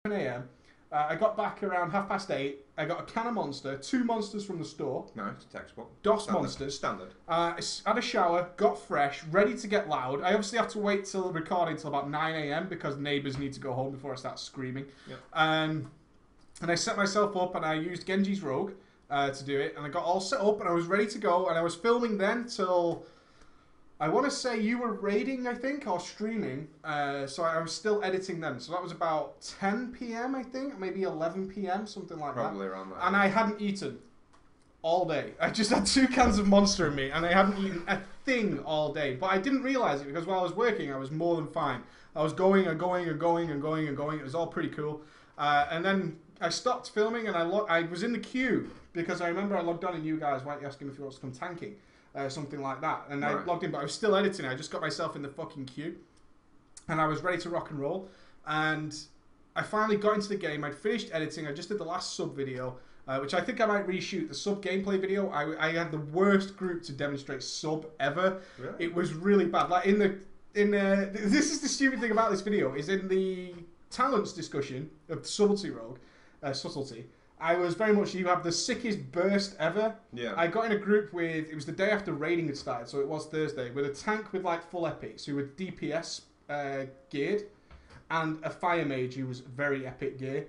a.m. I got back around 8:30. I got a can of Monster, 2 Monsters from the store. Nice, textbook. DOS Standard. Monsters. Standard. Had a shower, got fresh, ready to get loud. I obviously have to wait till recording till about 9 a.m. because neighbours need to go home before I start screaming. Yep. And I set myself up and I used Genji's Rogue to do it. And I got all set up and I was ready to go. And I was filming then till... I want to say you were raiding, I think, or streaming. So I was still editing then. So that was about 10 p.m., I think. Maybe 11 p.m., something like Probably that. around that. And I hadn't eaten all day. I just had 2 cans of Monster in me, and I hadn't eaten a thing all day. But I didn't realise it, because while I was working, I was more than fine. I was going and going and going and going and going. It was all pretty cool. And then I stopped filming, and I was in the queue, because I remember I logged on, and you guys were asking me if you want to come tanking. Something like that. And I logged in, but I was still editing. I just got myself in the fucking queue. And I was ready to rock and roll. And I finally got into the game. I'd finished editing. I just did the last sub video, which I think I might reshoot. The sub gameplay video, I had the worst group to demonstrate sub ever. Really? It was really bad. Like this is the stupid thing about this video, is in the talents discussion of Subtlety Rogue, Subtlety, I was very much, you have the sickest burst ever. Yeah. I got in a group with, it was the day after raiding had started, so it was Thursday, with a tank with like full epics who were DPS geared, and a fire mage who was very epic gear.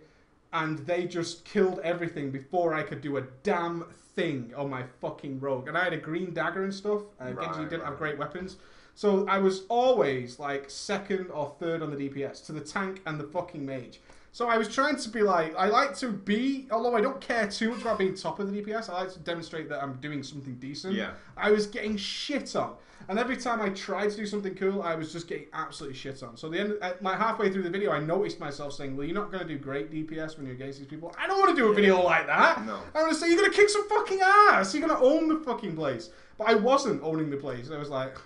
And they just killed everything before I could do a damn thing on my fucking rogue. And I had a green dagger and stuff. Genji didn't have great weapons. So I was always like second or third on the DPS to the tank and the fucking mage. So I was trying to be like, I like to be, although I don't care too much about being top of the DPS, I like to demonstrate that I'm doing something decent. Yeah. I was getting shit on. And every time I tried to do something cool, I was just getting absolutely shit on. So like halfway through the video, I noticed myself saying, well, you're not going to do great DPS when you're against these people. I don't want to do a video like that. No. I want to say, you're going to kick some fucking ass. You're going to own the fucking place. But I wasn't owning the place. I was like,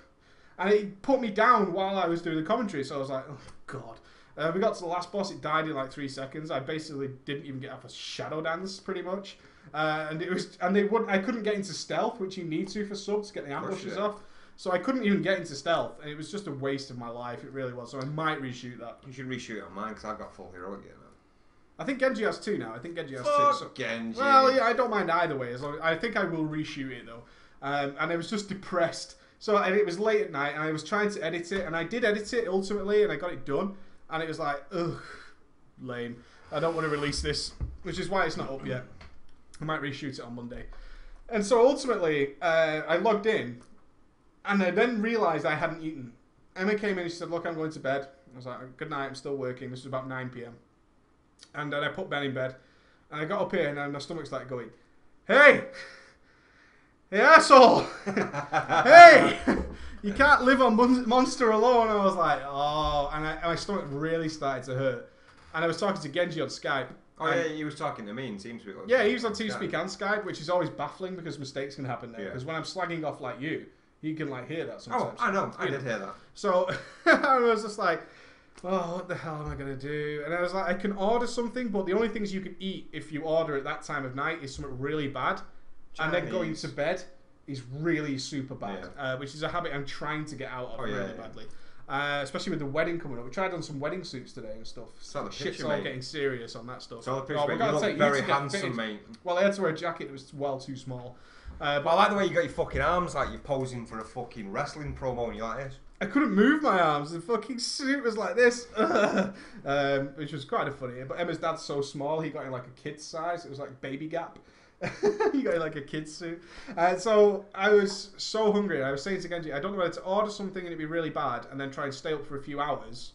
and it put me down while I was doing the commentary. So I was like, oh, God. We got to the last boss. It died in like 3 seconds. I basically didn't even get off a shadow dance, pretty much. And I couldn't get into stealth, which you need to for sub to get the ambushes off. So I couldn't even get into stealth, and it was just a waste of my life. It really was. So I might reshoot that. You should reshoot it on mine, because I've got full heroic gear now. I think Genji has 2 now. I think Genji has 2. So, Genji. well, yeah, I don't mind either way. I think I will reshoot it though. And I was just depressed. So and it was late at night, and I was trying to edit it, and I did edit it ultimately, and I got it done. And it was like, ugh, lame. I don't want to release this, which is why it's not up yet. I might reshoot it on Monday. And so ultimately, I logged in, and I then realised I hadn't eaten. Emma came in and she said, look, I'm going to bed. I was like, good night, I'm still working. This was about 9 p.m. And then I put Ben in bed, and I got up here, and then my stomach started going, hey! Hey, asshole! Hey! You can't live on Monster alone. And I was like, oh, and my stomach really started to hurt. And I was talking to Genji on Skype. Oh yeah, he was talking to me in TeamSpeak. Yeah, he was on TeamSpeak and Skype, which is always baffling because mistakes can happen there. Because when I'm slagging off like you, you can like hear that sometimes. Oh, I know, I did hear that. So I was just like, oh, what the hell am I gonna do? And I was like, I can order something, but the only things you can eat if you order at that time of night is something really bad, and then going to bed is really super bad, which is a habit I'm trying to get out of really badly. Especially with the wedding coming up. We tried on some wedding suits today and stuff. So shit's all getting serious on that stuff. So the picture, you look very handsome, mate. Well, I had to wear a jacket that was well too small. But I like the way you got your fucking arms like you're posing for a fucking wrestling promo and you're like this. I couldn't move my arms. The fucking suit was like this. Which was kind of funny. But Emma's dad's so small, he got in like a kid's size. It was like baby gap. He got in like a kid's suit. So I was so hungry. I was saying to Genji, I don't know whether to order something and it'd be really bad and then try and stay up for a few hours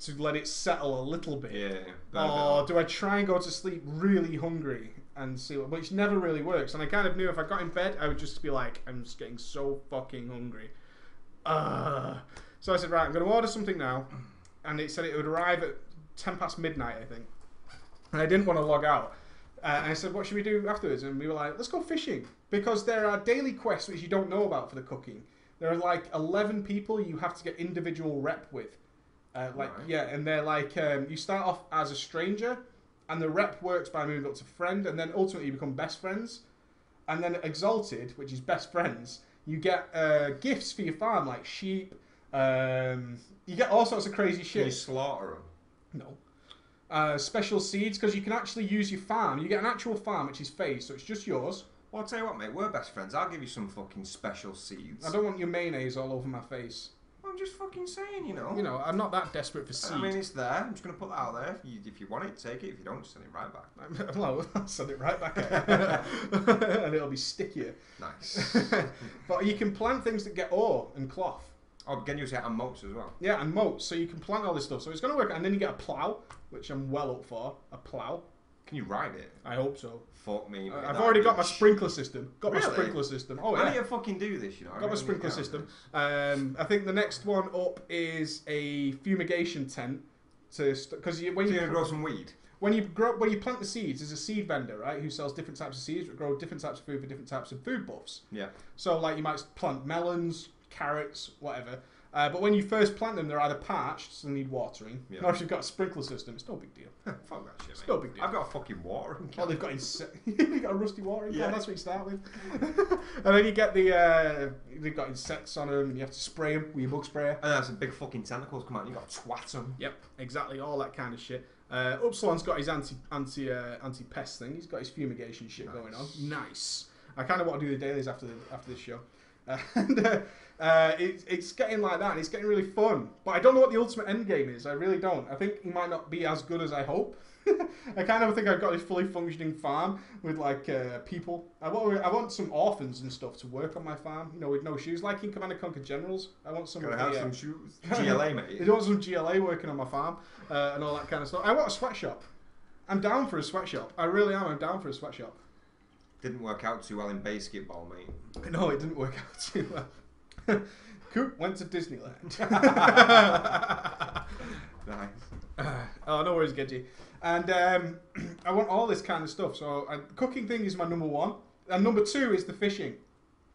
to let it settle a little bit. Or do I try and go to sleep really hungry and see what, which never really works. And I kind of knew if I got in bed, I would just be like, I'm just getting so fucking hungry. So I said, right, I'm going to order something now. And it said it would arrive at 10 past midnight, I think. And I didn't want to log out. And I said, what should we do afterwards? And we were like, let's go fishing. Because there are daily quests which you don't know about for the cooking. There are like 11 people you have to get individual rep with. And they're like, you start off as a stranger, and the rep works by moving up to friend, and then ultimately you become best friends. And then Exalted, which is best friends, you get gifts for your farm, like sheep. You get all sorts of crazy shit. Can you slaughter them? No. Special seeds, because you can actually use your farm. You get an actual farm, which is phased, so it's just yours. Well, I'll tell you what, mate. We're best friends. I'll give you some fucking special seeds. I don't want your mayonnaise all over my face. I'm just fucking saying, you know. You know, I'm not that desperate for seed. I mean, it's there. I'm just going to put that out there. If you want it, take it. If you don't, just send it right back. Well, I'll send it right back at you. And it'll be stickier. Nice. But you can plant things that get ore and cloth. Oh, again, you say and moats as well. Yeah, and moats. So you can plant all this stuff. So it's going to work. And then you get a plough, which I'm well up for. A plough. Can you ride it? I hope so. Fuck me. Mate, I've already got my sprinkler system. Got my Really? sprinkler system. Oh, I yeah. need to fucking do this, you know. Got my sprinkler system. I think the next one up is a fumigation tent. Because when So you you're going to grow some weed? when you plant the seeds, there's a seed vendor, right, who sells different types of seeds that grow different types of food for different types of food buffs. Yeah. So, like, you might plant melons, carrots, whatever. But when you first plant them, they're either parched, so they need watering. Yeah. Or if you've got a sprinkler system, it's no big deal. Fuck that shit, It's mate. no big deal. I've got a fucking watering can. Well, they've got you've got a rusty watering can. Yeah. That's what you start with. And then you get they've got insects on them, and you have to spray them with your bug sprayer. And then some big fucking tentacles come out and you got to twat them. Yep, exactly, all that kind of shit. Upsilon's got his anti pest thing. He's got his fumigation shit going on. Nice. I kind of want to do the dailies after this show. It's getting like that, and it's getting really fun. But I don't know what the ultimate end game is. I really don't. I think he might not be as good as I hope. I kind of think I've got this fully functioning farm with like people. I want some orphans and stuff to work on my farm. You know, with no shoes, like in Command and Conquer Generals. I want some. Gotta have some shoes. GLA, mate. I want some GLA working on my farm and all that kind of stuff. I want a sweatshop. I'm down for a sweatshop. I really am. I'm down for a sweatshop. Didn't work out too well in basketball, mate. No, it didn't work out too well. Coop went to Disneyland. Nice. Oh, no worries, Gedgy. And I want all this kind of stuff. So cooking thing is my number one. And number two is the fishing.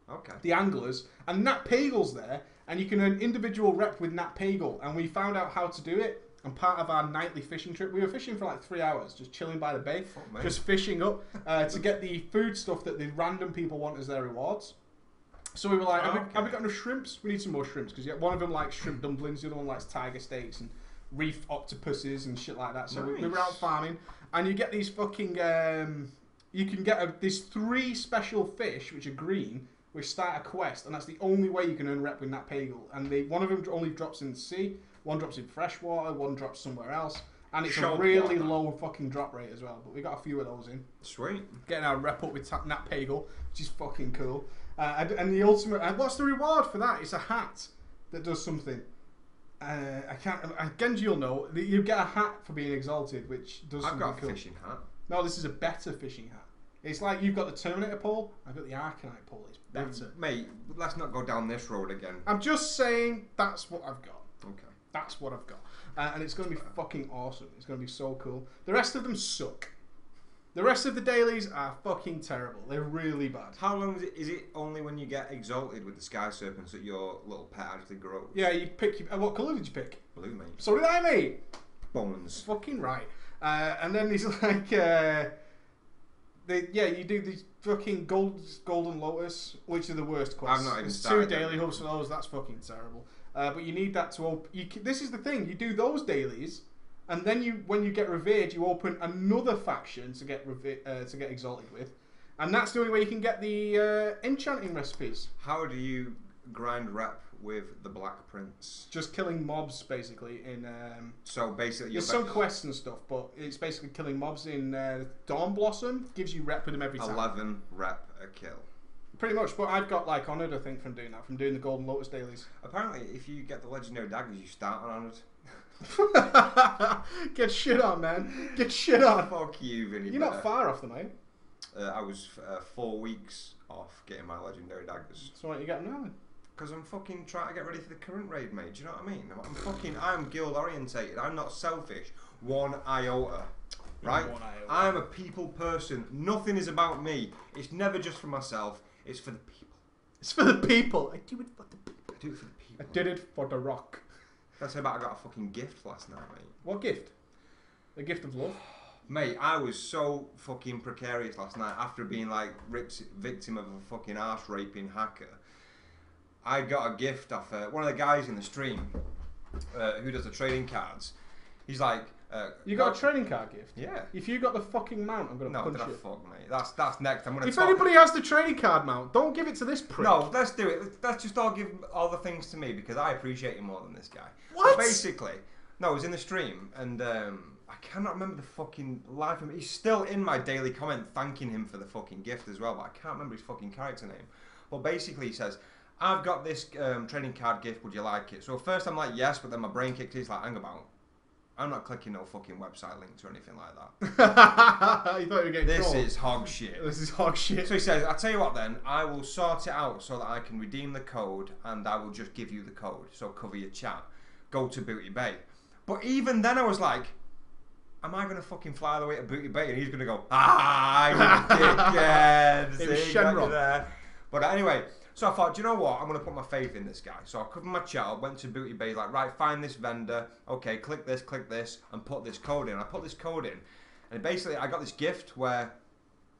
Okay. The anglers. And Nat Pagel's there. And you can earn individual rep with Nat Pagel. And we found out how to do it. And part of our nightly fishing trip, we were fishing for like 3 hours, just chilling by the bay, just fishing up to get the food stuff that the random people want as their rewards. So we were like, have we got enough shrimps? We need some more shrimps, because one of them likes shrimp dumplings, the other one likes tiger steaks and reef octopuses and shit like that. So we were out farming, and you get these fucking, you can get these 3 special fish, which are green, which start a quest, and that's the only way you can earn rep with Nat Pagel. And one of them only drops in the sea, one drops in freshwater, one drops somewhere else. And it's a really low fucking drop rate as well. But we got a few of those in. Sweet. Getting our rep up with Nat Pagel, which is fucking cool. And the ultimate... what's the reward for that? It's a hat that does something. I can't... Genji will know. You get a hat for being exalted, which does something cool. I've got a fishing hat. No, this is a better fishing hat. It's like you've got the Terminator pole, I've got the Arcanite pole. It's better. Mate, let's not go down this road again. I'm just saying that's what I've got. Okay. That's what I've got. And it's going to be fucking awesome. It's going to be so cool. The rest of them suck. The rest of the dailies are fucking terrible. They're really bad. How long is it only when you get exalted with the sky serpents that your little pet actually grows? Yeah, you pick... what colour did you pick? Blue, mate. So did I, mate. Bones. Fucking right. And then there's like... you do these fucking Golden Lotus, which are the worst quests. I've not even There's started 2 daily hubs for those. That's fucking terrible. But you need that to open. This is the thing. You do those dailies, and then when you get revered, you open another faction to get exalted with, and that's the only way you can get the enchanting recipes. How do you grind rep with the Black Prince? Just killing mobs, basically. So basically, there's some quests and stuff, but it's basically killing mobs in Dawn Blossom. Gives you rep with them every time. 11 rep a kill. Pretty much, but I've got like honoured, I think, from doing that, from doing the Golden Lotus dailies. Apparently, if you get the legendary daggers, you start on honoured. Get shit on, man. Get shit on. Fuck you, Vinny. You're not far off them, mate. I was 4 weeks off getting my legendary daggers. So why don't you get them now then? Because I'm fucking trying to get ready for the current raid, mate. Do you know what I mean? I'm guild orientated. I'm not selfish. 1 iota. Right? I'm a people person. Nothing is about me. It's never just for myself. It's for the people. It's for the people. I do it for the people. I do it for the people. I did it for the rock. That's how about I got a fucking gift last night, mate. What gift? A gift of love? Mate, I was so fucking precarious last night after being like victim of a fucking arse raping hacker. I got a gift off one of the guys in the stream who does the trading cards. He's like, You got a trading card gift? Yeah. If you got the fucking mount, I'm going to punch you. No, fuck, mate. That's next. I'm going to If anybody has the trading card mount, don't give it to this prick. No, let's do it. Let's just all give all the things to me because I appreciate you more than this guy. What? So basically, no, it was in the stream and I cannot remember the fucking life of him. He's still in my daily comment thanking him for the fucking gift as well, but I can't remember his fucking character name. But basically he says, I've got this trading card gift, would you like it? So first I'm like, yes, but then my brain kicks in, it's like, hang about. I'm not clicking no fucking website links or anything like that. You thought you were getting This trolled. is hog shit. This is hog shit. So he says, I'll tell you what then, I will sort it out so that I can redeem the code and I will just give you the code. So cover your chat. Go to Booty Bay. But even then I was like, am I going to fucking fly all the way to Booty Bay? And he's going to go, you dickhead. It was See, got you Shenron. there. But anyway, so I thought, do you know what? I'm going to put my faith in this guy. So I covered my chat up, went to Booty Bay, like, right, find this vendor. Okay, click this, and put this code in. I put this code in. And basically, I got this gift where,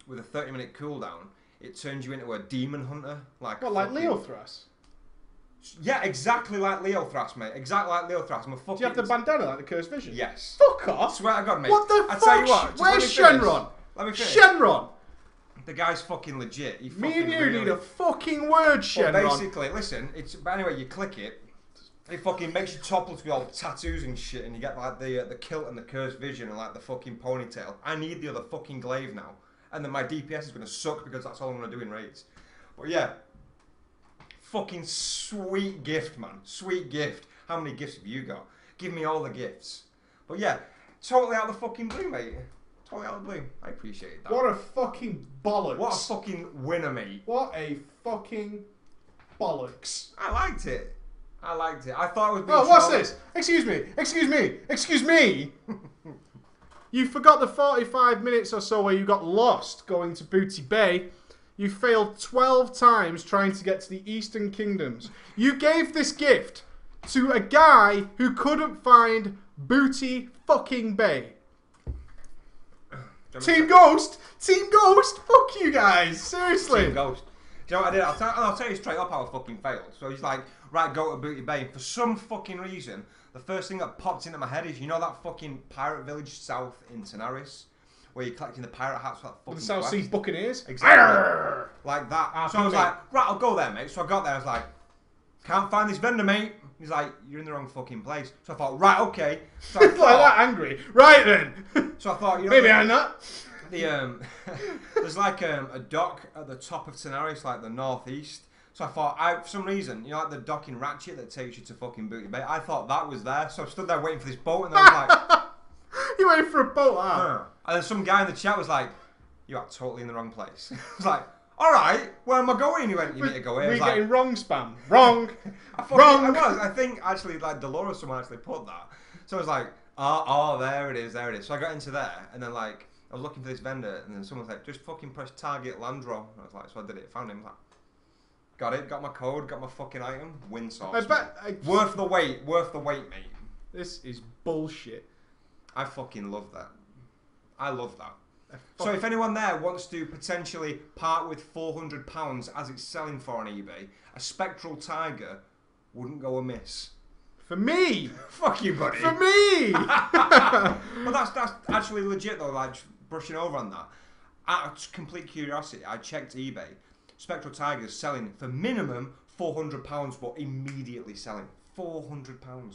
with a 30-minute cooldown, it turns you into a demon hunter. Like Leothras? Yeah, exactly like Leothras, mate. Exactly like Leothras. I'm a fucking... Do you have the bandana like the Cursed Vision? Yes. Fuck off. Swear to God, mate. What the I fuck? tell you what, just Where's let me finish. Shenron? Let me finish. Shenron! The guy's fucking legit. He Me fucking and you really... need a fucking word, Shenron. Well, basically, listen, but anyway, you click it, it fucking makes you topless with all the tattoos and shit, and you get like the kilt and the Cursed Vision and like the fucking ponytail. I need the other fucking glaive now. And then my DPS is going to suck because that's all I'm going to do in raids. But yeah, fucking sweet gift, man. Sweet gift. How many gifts have you got? Give me all the gifts. But yeah, totally out of the fucking blue, mate. Totally out of the blue. I appreciate that. What a fucking bollocks. What a fucking winner, mate. What a fucking bollocks. I liked it. I liked it. I thought it was being Oh, what's trolled. this? Excuse me. Excuse me. Excuse me. You forgot the 45 minutes or so where you got lost going to Booty Bay. You failed 12 times trying to get to the Eastern Kingdoms. You gave this gift to a guy who couldn't find Booty fucking Bay. Team Ghost! Team Ghost! Fuck you guys! Seriously! Team Ghost. Do you know what I did? I'll tell you straight up how I fucking failed. So he's like, right, go to Booty Bay. And for some fucking reason, the first thing that popped into my head is, you know that fucking pirate village south in Tenaris? Where you're collecting the pirate hats for that fucking The South quest? Sea Buccaneers? Exactly. Like that. So I was mate. like, right, I'll go there, mate. So I got there, I was like, can't find this vendor, mate. He's like, you're in the wrong fucking place. So I thought, right, okay. So I It's like that angry. Right then! So I thought, you know, Maybe I'm not. There's like a dock at the top of Tenaris, like the northeast. So I thought, for some reason, you know, like the dock in Ratchet that takes you to fucking Booty Bay. I thought that was there, so I stood there waiting for this boat, and I was like, You waiting for a boat, huh? and then some guy in the chat was like, you are totally in the wrong place. I was like, all right, where am I going? He went, you need to go here. I We're was like, getting wrong spam. Wrong. I was. I think actually, like Dolores, someone actually put that. So I was like, oh, there it is, there it is. So I got into there, and then like I was looking for this vendor, and then someone was like, just fucking press target Landro. And I was like, so I did it. Found him. Like, got it. Got my code. Got my fucking item. Win sauce. Worth the wait. Worth the wait, mate. This is bullshit. I fucking love that. I love that. So if anyone there wants to potentially part with £400 as it's selling for on eBay, a Spectral Tiger wouldn't go amiss. For me! Fuck you, buddy. For me! But that's actually legit though, like just brushing over on that. Out of complete curiosity, I checked eBay. Spectral Tiger's selling for minimum £400, but immediately selling. £400, man.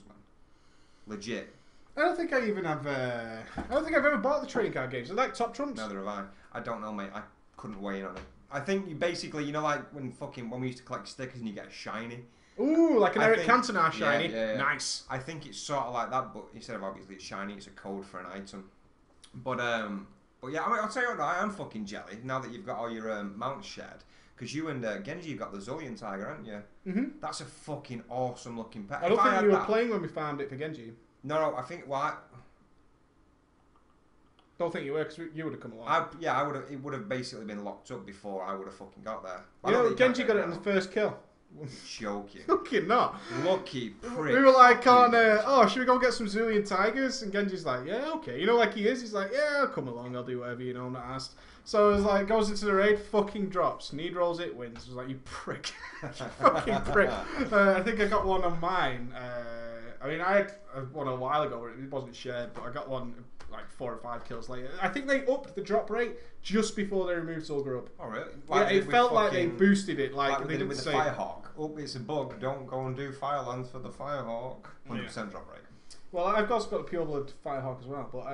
Legit. I don't think I even have. I don't think I've ever bought the trading card games. I like Top Trumps. Neither have I. I don't know, mate. I couldn't weigh in on it. I think you basically, you know, like when we used to collect stickers and you get a shiny. Ooh, like an Eric Cantona shiny. Yeah. Nice. I think it's sort of like that, but instead of obviously it's shiny, it's a code for an item. But yeah, I mean, I'll tell you what, I am fucking jelly now that you've got all your mounts shared. Because you and Genji have got the Zullian Tiger, haven't you? Mm-hmm. That's a fucking awesome looking pet. I don't think you were playing when we found it for Genji. No, I think Don't think you were, because you would have come along. I would have. It would have basically been locked up before I would have fucking got there. You know, Genji got it on the first kill. Joking. Fucking not. Lucky prick. We were like, should we go get some Zullian Tigers? And Genji's like, yeah, okay. You know, like he is. He's like, yeah, I'll come along. I'll do whatever. You know, I'm not asked. So it was like, goes into the raid, fucking drops. Need rolls, it wins. It was like, you prick. You fucking prick. I think I got one on mine. I mean, I one a while ago. It wasn't shared, but I got one like 4 or 5 kills later. I think they upped the drop rate just before they removed Soldier Up. Oh really? Yeah, it felt like they boosted it. Like they didn't with say the Firehawk. Oh, it's a bug. Don't go and do Firelands for the Firehawk. 100% drop rate. Well, I've also got a Pure Blood Firehawk as well, but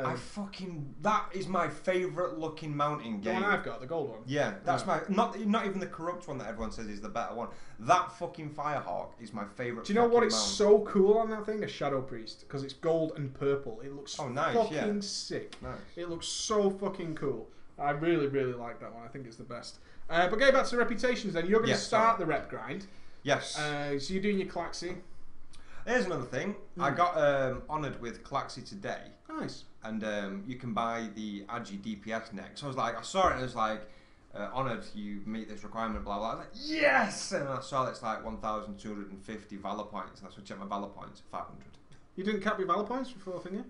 that is my favourite looking mountain game. The one I've got, the gold one. Yeah, that's my not even the corrupt one that everyone says is the better one. That fucking Firehawk is my favourite. Do you know what is so cool on that thing? A Shadow Priest, because it's gold and purple. It looks fucking sick. Nice. It looks so fucking cool. I really, really like that one. I think it's the best. But getting back to the reputations, then you're going to start the rep grind. Yes. So you're doing your Klaxi. Here's another thing. I got honoured with Klaxi today. Nice. And you can buy the Agi DPS neck. So I was like, I saw it and it was like, honoured, you meet this requirement, blah, blah. I was like, yes! And I saw it's like 1,250 Valor points. And so I checked my Valor points, 500. You didn't cap your Valor points before, didn't you?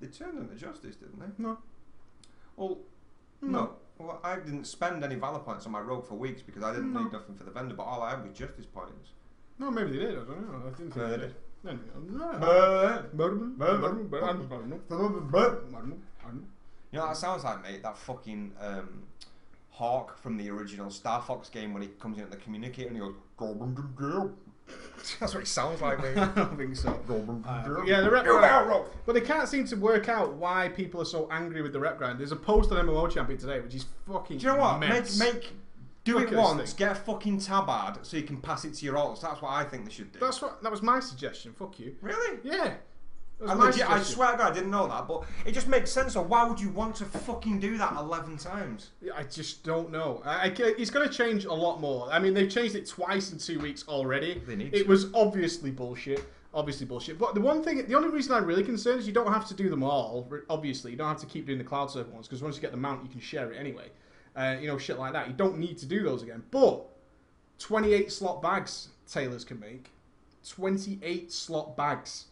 They turned them to justice, didn't they? No. Well, no. Well, I didn't spend any Valor points on my rogue for weeks because I didn't need nothing for the vendor, but all I had was justice points. No, maybe they did. I don't know. I didn't think they did. You know what that sounds like, mate? That fucking Hawk from the original Star Fox game when he comes in at the communicator and he goes, that's what it sounds like, mate. I don't think so. Yeah, the rep grind. But they can't seem to work out why people are so angry with the rep grind. There's a post on MMO Champion today, which is fucking. Do you know what? Mess. Do it once, get a fucking tabard so you can pass it to your alts. That's what I think they should do. That was my suggestion. Fuck you. Really? Yeah. I swear to God, I didn't know that, but it just makes sense. So why would you want to fucking do that 11 times? I just don't know. It's going to change a lot more. I mean, they've changed it twice in 2 weeks already. It was obviously bullshit. But the only reason I'm really concerned is you don't have to do them all. Obviously, you don't have to keep doing the Cloud Server ones because once you get the mount, you can share it anyway. Shit like that. You don't need to do those again. But 28 slot bags tailors can make. 28 slot bags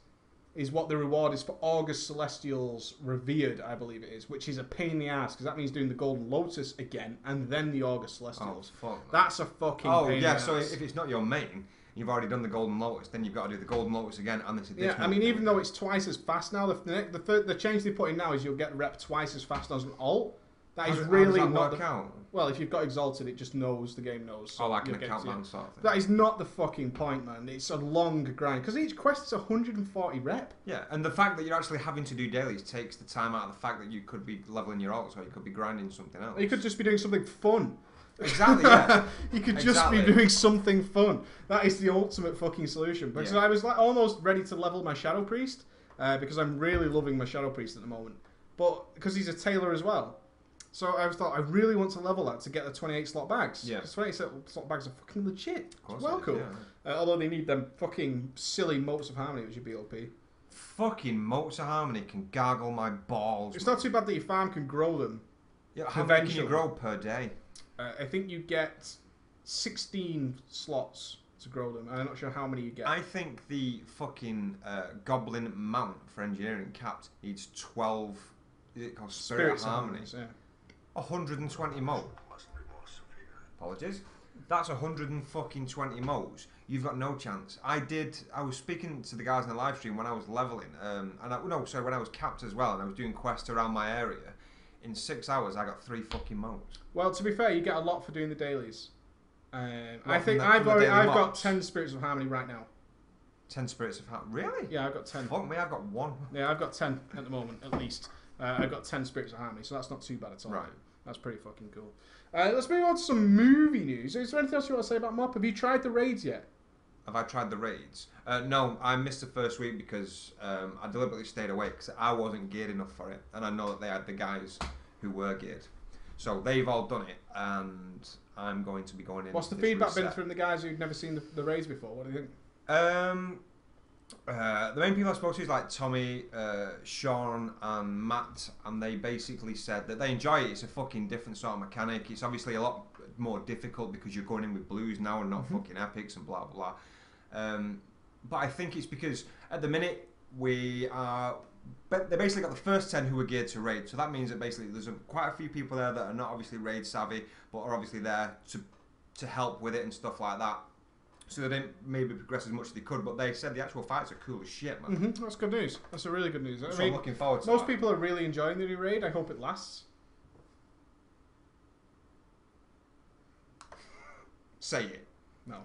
is what the reward is for August Celestials Revered, I believe it is, which is a pain in the ass because that means doing the Golden Lotus again and then the August Celestials. Oh, fuck. That's a fucking pain in the ass. So if it's not your main, you've already done the Golden Lotus, then you've got to do the Golden Lotus again and this additional. Yeah, I mean, even though it's twice as fast now, the change they put in now is you'll get rep twice as fast as an alt. That is really not the count. Well, if you've got Exalted, it just knows, the game knows. So like an account man sort of thing. That is not the fucking point, man. It's a long grind. Because each quest is 140 rep. Yeah, and the fact that you're actually having to do dailies takes the time out of the fact that you could be leveling your alts or you could be grinding something else. You could just be doing something fun. Exactly, yeah. You could just be doing something fun. That is the ultimate fucking solution. Because I was like almost ready to level my Shadow Priest. Because I'm really loving my Shadow Priest at the moment. But because he's a tailor as well. So I thought I really want to level that to get the 28 slot bags. Yeah. 28 slot bags are fucking legit. Of course it's well cool. Yeah. Although they need them fucking silly motes of harmony, which would be OP. Fucking motes of harmony can gargle my balls. It's not too bad that your farm can grow them. Yeah, how many can you grow per day? I think you get 16 slots to grow them. I'm not sure how many you get. I think the fucking Goblin Mount for engineering capped needs 12. Is it called Spirit Harmony? Yeah. 120 motes. Apologies. That's 120 motes. You've got no chance. I was speaking to the guys in the live stream when I was leveling, when I was capped as well, and I was doing quests around my area. In 6 hours, I got 3 fucking motes. Well, to be fair, you get a lot for doing the dailies. I think I've got 10 Spirits of Harmony right now. 10 Spirits of Harmony? Really? Yeah, I've got 10. Fuck me, I've got 1. Yeah, I've got 10 at the moment, at least. I've got 10 Spirits of Harmony, so that's not too bad at all. Right. That's pretty fucking cool. Let's move on to some movie news. Is there anything else you want to say about MOP? Have you tried the raids yet? Have I tried the raids? No, I missed the first week because I deliberately stayed away because I wasn't geared enough for it. And I know that they had the guys who were geared. So they've all done it, and I'm going to be going in. What's the feedback been from the guys who've never seen the raids before? What do you think? The main people I spoke to is like Tommy, Sean and Matt, and they basically said that they enjoy it. It's a fucking different sort of mechanic. It's obviously a lot more difficult because you're going in with blues now and not fucking epics and blah blah blah. But I think it's because at the minute but they basically got the first 10 who were geared to raid, so that means that basically there's quite a few people there that are not obviously raid savvy, but are obviously there to help with it and stuff like that. So they didn't maybe progress as much as they could, but they said the actual fights are cool as shit, man. Mm-hmm. That's good news. That's a really good news. So I'm looking forward to most that. people are really enjoying the new raid. I hope it lasts. Say it. No.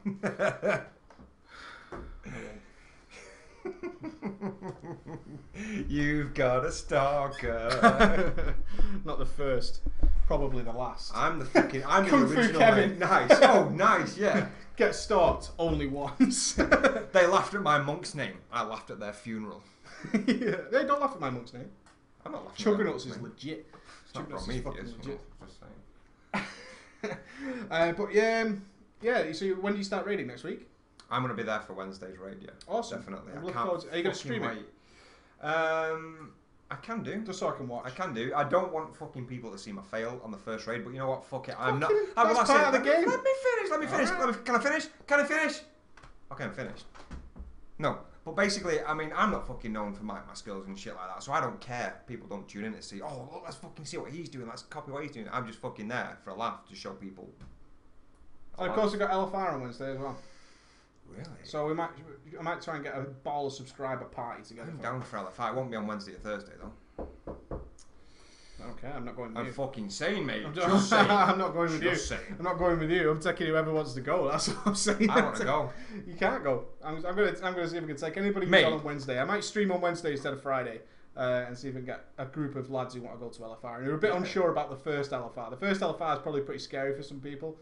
You've got a stalker. Not the first. Probably the last. I'm the Kung Fu original. Kevin. Nice. Oh, nice. Yeah. Get stalked only once. They laughed at my monk's name. I laughed at their funeral. Yeah. They don't laugh at my monk's name. I'm not laughing at Chuggernuts is legit. It's not Chuggernuts is fucking Prometheus. legit. Just saying. But yeah. So when do you start raiding next week? I'm going to be there for Wednesday's raid, yeah. Awesome. Definitely. Are you going to stream it? I can do. Just so I can watch. I can do. I don't want fucking people to see my fail on the first raid, but you know what? Fuck it. I'm not. That's part of the game. Let me finish. Right. Can I finish? Can I finish? Okay, I'm finished. No. But basically, I mean, I'm not fucking known for my skills and shit like that, so I don't care. People don't tune in to see, oh, look, let's fucking see what he's doing. Let's copy what he's doing. I'm just fucking there for a laugh to show people. And of course, we've got LFR on Wednesday as well. Really? So I might try and get a ball of subscriber party together. I'm down for LFR. It won't be on Wednesday or Thursday, though. Okay, I'm not going with you. I'm fucking saying, mate. I'm Just saying. I'm not going with you. Just saying. I'm not going with you. I'm taking whoever wants to go. That's what I'm saying. I want to go. You can't go. I'm gonna see if I can take anybody who's Mate. on Wednesday. I might stream on Wednesday instead of Friday, and see if I can get a group of lads who want to go to LFR. And they're a bit unsure about the first LFR. The first LFR is probably pretty scary for some people.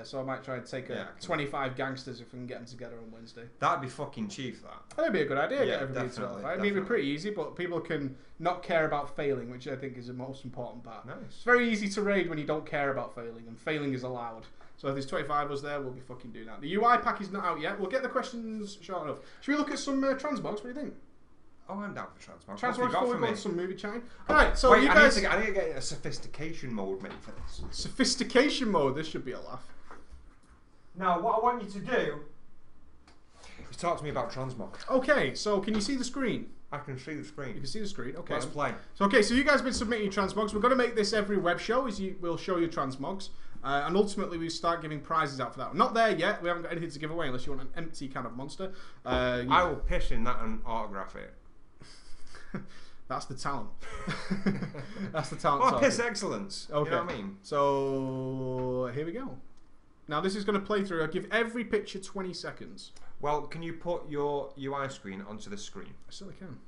So I might try and take 25 gangsters if we can get them together on Wednesday. That'd be fucking chief, that. That'd be a good idea. Yeah, Get everybody to definitely, LFR. It'd be pretty easy, but people can not care about failing, which I think is the most important part. Nice. It's very easy to raid when you don't care about failing, and failing is allowed. So if there's 25 of us there, we'll be fucking doing that. The UI pack is not out yet. We'll get the questions short enough. Should we look at some Transbox? What do you think? Oh, I'm down for Transbox. Transbox before we go on some movie chatting. Alright, so wait, you guys... I need to get a sophistication mode made for this. Sophistication mode? This should be a laugh. Now, what I want you to do is talk to me about Transmog. Okay, so can you see the screen? I can see the screen. You can see the screen, okay. Let's play. So you guys have been submitting your transmogs. We're going to make this every web show, we'll show you transmogs. And ultimately we start giving prizes out for that. We're not there yet. We haven't got anything to give away unless you want an empty can of Monster. I will piss in that and autograph it. That's the talent. That's the talent. Oh, piss excellence. Okay. You know what I mean? So here we go. Now this is going to play through. I'll give every picture 20 seconds. Well, can you put your UI screen onto the screen? I certainly can.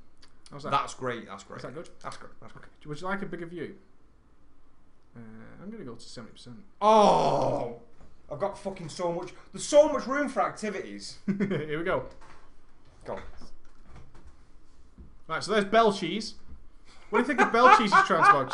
How's that? That's great. That's great. Is that good? That's good. That's good. Okay. Would you like a bigger view? I'm going to go to 70%. Oh! I've got fucking so much. There's so much room for activities. Here we go. Go. Right, so there's Bell Cheese. What do you think of Bell Cheese's transmog?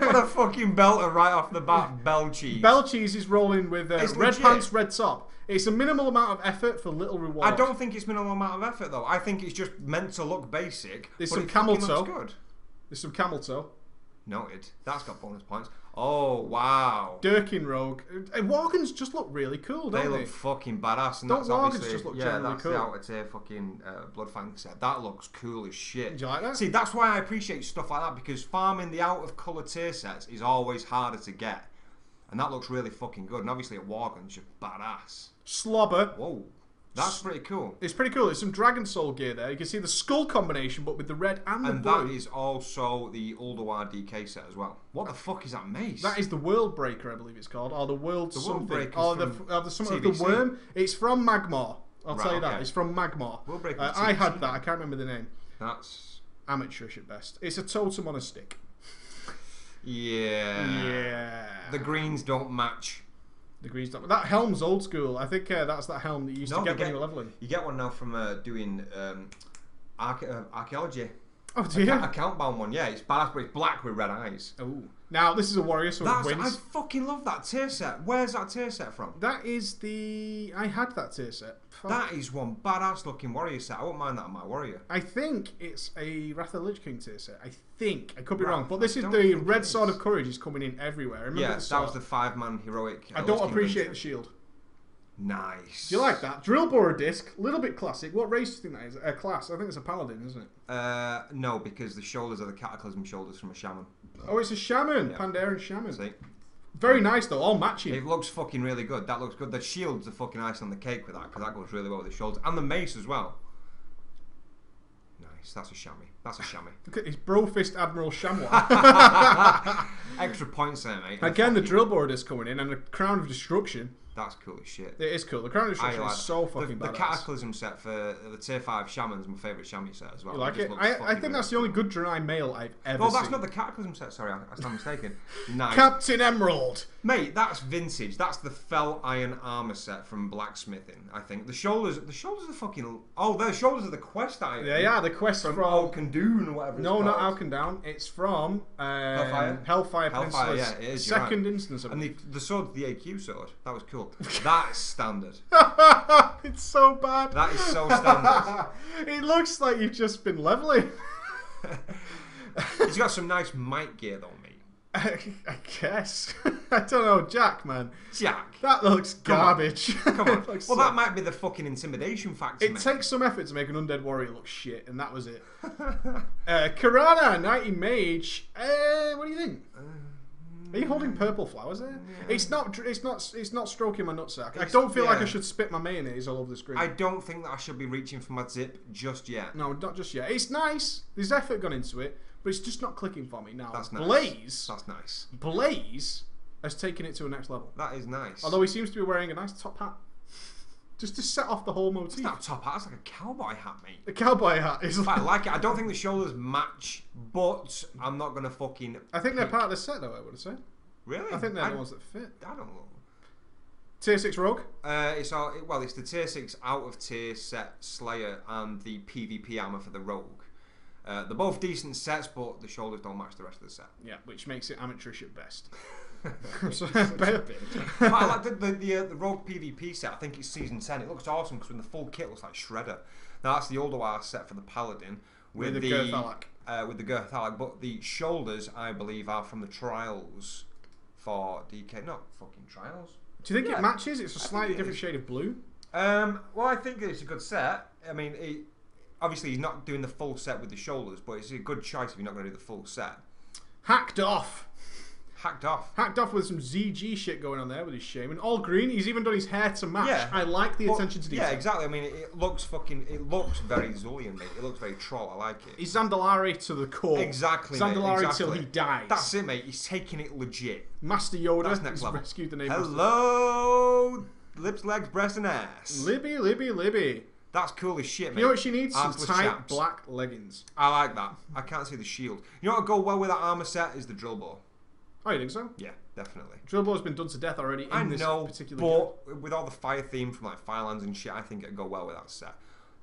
What a fucking belter right off the bat, Bell Cheese. Bell Cheese is rolling with red legit. pants, red top. It's a minimal amount of effort for little reward. I don't think it's minimal amount of effort though. I think it's just meant to look basic. There's but some it camel fucking toe. looks good. There's some camel toe. Noted. That's got bonus points. Oh wow. Durkin Rogue. Worgans just look really cool, don't they? They look fucking badass. And don't that's Worgans obviously just look yeah, generally that's cool? the outer tier fucking Bloodfang set. That looks cool as shit. Do you like that? See, that's why I appreciate stuff like that because farming the out of colour tier sets is always harder to get, and that looks really fucking good. And obviously at Worgans, you're badass. Slobber. Whoa. That's pretty cool. It's pretty cool. There's some Dragon Soul gear there. You can see the skull combination, but with the red and the blue. And that is also the Ulduar DK set as well. What the fuck is that mace? That is the World Breaker, I believe it's called, or the World The something, World Breaker's or the from something of the TBC. worm. It's from Magmar. I'll Right, tell you that. okay. It's from Magmar. World Breaker's I TBC. had that. I can't remember the name. That's Amateurish at best. It's a totem on a stick. yeah. Yeah. The greens don't match. The green stuff. That helm's old school. I think that's that helm that you used to get when you were leveling. You get one now from doing archaeology. Oh, do you? Account bound one, yeah. It's badass, but it's black with red eyes. Oh. Now, this is a warrior, so it wins. I fucking love that tier set. Where's that tier set from? That is the... I had that tier set. Fuck. That is one badass looking warrior set. I wouldn't mind that on my warrior. I think it's a Wrath of the Lich King tier set. I think. I could be Right. wrong. But this is I the don't think Red it Sword is. of Courage is coming in everywhere. Remember Yeah, the that sword? was the 5-man heroic. I don't appreciate the shield. Nice. Do you like that? Drill Borer disc, a little bit classic. What race do you think that is? A class. I think it's a paladin, isn't it? No, because the shoulders are the cataclysm shoulders from a shaman. Oh, it's a shaman. Yeah. Pandaren shaman. See? Very nice though, all matching. It looks fucking really good. That looks good. The shield's the fucking icing on the cake with that, because that goes really well with the shoulders. And the mace as well. Nice. That's a chamois. That's a chamois. Look at his Brofist Admiral Chamois. Extra points there, mate. Again, the drill board is coming in, and the Crown of Destruction. That's cool as shit. It is cool. The Crown of Destruction is so fucking badass. The Cataclysm set for the Tier 5 Shaman's my favourite chamois set as well. You like it? I think that's the only good Draenei male I've ever seen. No, that's not the Cataclysm set, sorry, I stand mistaken. Nice. Captain Emerald! Mate, that's vintage. That's the Fel Iron Armour set from Blacksmithing, I think. The shoulders are fucking... Oh, the shoulders are the quest item. Yeah, the quest from Alkandun or whatever No, not Alkandun. It's from... Hellfire Peninsula. Yeah, it is. Second instance of it. And the sword's the AQ sword. That was cool. That's standard. It's so bad. That is so standard. It looks like you've just been leveling. He's got some nice mic gear though, mate. I guess. I don't know, Jack, man. Jack. That looks garbage. Come on. Well, that might be the fucking intimidation factor. It takes some effort to make an undead warrior look shit, and that was it. Karana, Knighty Mage. What do you think? Are you holding purple flowers there? Yeah. It's not stroking my nutsack. I don't feel like I should spit my mayonnaise all over the screen. I don't think that I should be reaching for my zip just yet. No, not just yet. It's nice. There's effort gone into it, but it's just not clicking for me now. That's nice. Blaze. That's nice. Blaze has taken it to a next level. That is nice. Although he seems to be wearing a nice top hat. Just to set off the whole motif. It's not a top hat, it's like a cowboy hat, mate. A cowboy hat is I like it. I don't think the shoulders match, but I'm not going to fucking... I think they're part of the set, though, I would have said. Really? I think they're the ones that fit. I don't know. Tier 6 Rogue? It's the Tier 6 out of tier set Slayer and the PvP armor for the Rogue. They're both decent sets, but the shoulders don't match the rest of the set. Yeah, which makes it amateurish at best. But I like the Rogue PvP set. I think it's season 10. It looks awesome because when the full kit looks like Shredder. Now that's the Ulduar set for the Paladin with the Girthalak. With the Girthalak, but the shoulders I believe are from the Trials for DK. Not fucking Trials. Do you think it matches? It's a slightly different shade of blue. Well, I think it's a good set. I mean, obviously he's not doing the full set with the shoulders, but it's a good choice if you're not going to do the full set. Hacked off. Hacked off. Hacked off with some ZG shit going on there with his shaman. All green. He's even done his hair to match. Yeah. I like the attention to detail. Yeah, exactly. I mean, it looks very Zulian, mate. It looks very troll. I like it. He's Zandalari to the core. Exactly, Zandalari mate. Exactly. till he dies. That's it, mate. He's taking it legit. Master Yoda. That's next level. Rescued the name. Hello, lips, legs, breast, and ass. Libby. That's cool as shit, mate. You know what she needs? Arseless Some tight chaps. black leggings. I like that. I can't see the shield. You know what would go well with that armor set is the drill bow. Oh, you think so? Yeah, definitely. Drill bow's been done to death already in this particular game. With all the fire theme from like Firelands and shit, I think it'd go well with that set.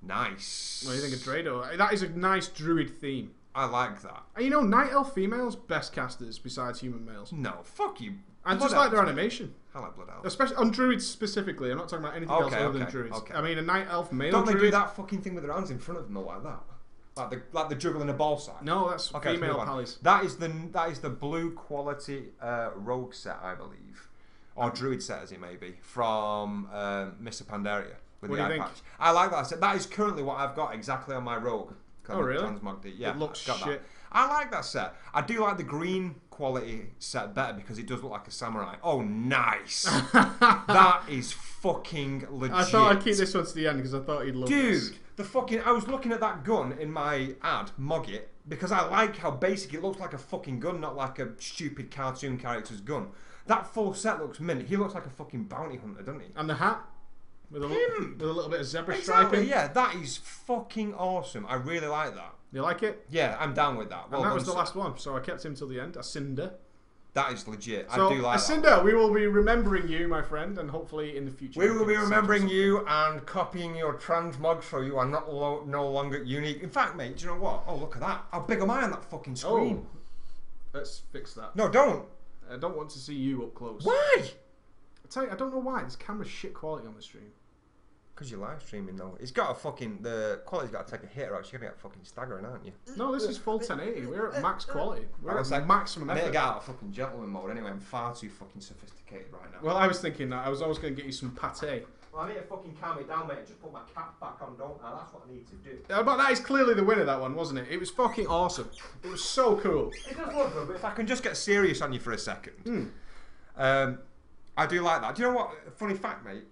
Nice. What do you think of Drado? That is a nice druid theme. I like that. And you know, Night Elf females, best casters besides human males. No, fuck you. I just like their animation. I like Blood Elves. Especially on druids specifically. I'm not talking about anything else other than druids. Okay. I mean, a Night Elf male Don't druid... they do that fucking thing with their hands in front of them though, like that? Like the juggling a ball sack. No, that's female pallies. That is the blue quality rogue set, I believe, or druid set as it may be, from Mr. Pandaria with the eye patch. I like that set. That is currently what I've got exactly on my rogue. Oh really? Transmog. Yeah, it looks shit. That. I like that set. I do like the green quality set better because it does look like a samurai. Oh, nice! That is fucking legit. I thought I'd keep this one to the end because I thought he'd love this. Dude, I was looking at that gun in my ad, Mogget, because I like how basic it looks, like a fucking gun, not like a stupid cartoon character's gun. That full set looks mint. He looks like a fucking bounty hunter, doesn't he? And the hat? With a little bit of zebra striping. Yeah, that is fucking awesome. I really like that. You like it? Yeah, I'm down with that. Well, and that was the last one, so I kept him till the end. Ascinder. That is legit. So, I do like Ascinder, that. we will be remembering you, my friend, and hopefully in the future. We will be remembering you and copying your transmog so you are no longer unique. In fact, mate, do you know what? Oh, look at that. How big am I on that fucking screen? Oh, let's fix that. No, don't. I don't want to see you up close. Why? I tell you, I don't know why. This camera's shit quality on the stream. Because you're live streaming though. It's got the quality's got to take a hit or else you're going to get fucking staggering, aren't you? No, this is full 1080. We're at max quality. We're at maximum effort. I need to get out of fucking gentleman mode anyway. I'm far too fucking sophisticated right now. Well, I was thinking that. I was always going to get you some pate. Well, I need to fucking calm it down, mate, and just put my cap back on, don't I? That's what I need to do. But that is clearly the winner, that one, wasn't it? It was fucking awesome. It was so cool. It does look good, but if I can just get serious on you for a second. I do like that. Do you know what? Funny fact, mate.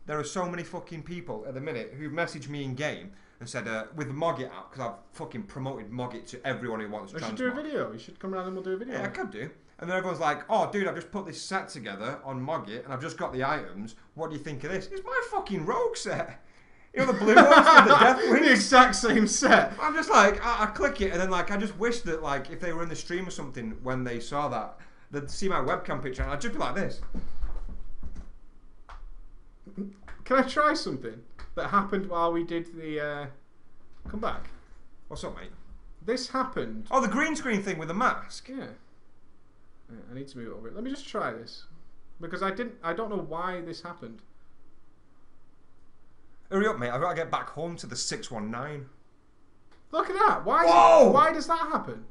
There are so many fucking people at the minute who've messaged me in game and said with the Mogit app, because I've fucking promoted Mogit to everyone who wants. We should do a video. You should come around and we'll do a video. Yeah, I could do. And then everyone's like, "Oh, dude, I've just put this set together on Mogit, and I've just got the items. What do you think of this?" It's my fucking rogue set. You know the blue ones with the death wings? The exact same set. I'm just like, I click it, and then like, I just wish that like, if they were in the stream or something when they saw that, they'd see my webcam picture, and I'd just be like this. Can I try something that happened while we did the? Come back. What's up, mate? This happened. Oh, the green screen thing with the mask. Yeah. I need to move it over. Let me just try this because I don't know why this happened. Hurry up, mate! I've got to get back home to the 619. Look at that! Why? Whoa! Why does that happen?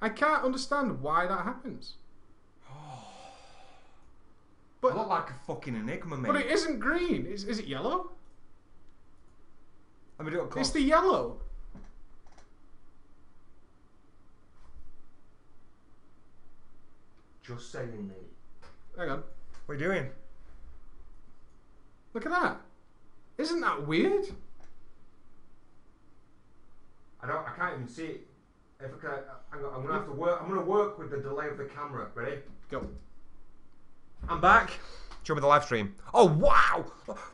I can't understand why that happens. But I look like a fucking enigma, mate. But it isn't green. Is it yellow? Let me do it close. It's the yellow. Just saying, mate. Hang on. What are you doing? Look at that. Isn't that weird? I can't even see it. If I can, I'm gonna have to work. I'm gonna work with the delay of the camera. Ready? Go. I'm back. Show me the live stream. Oh wow!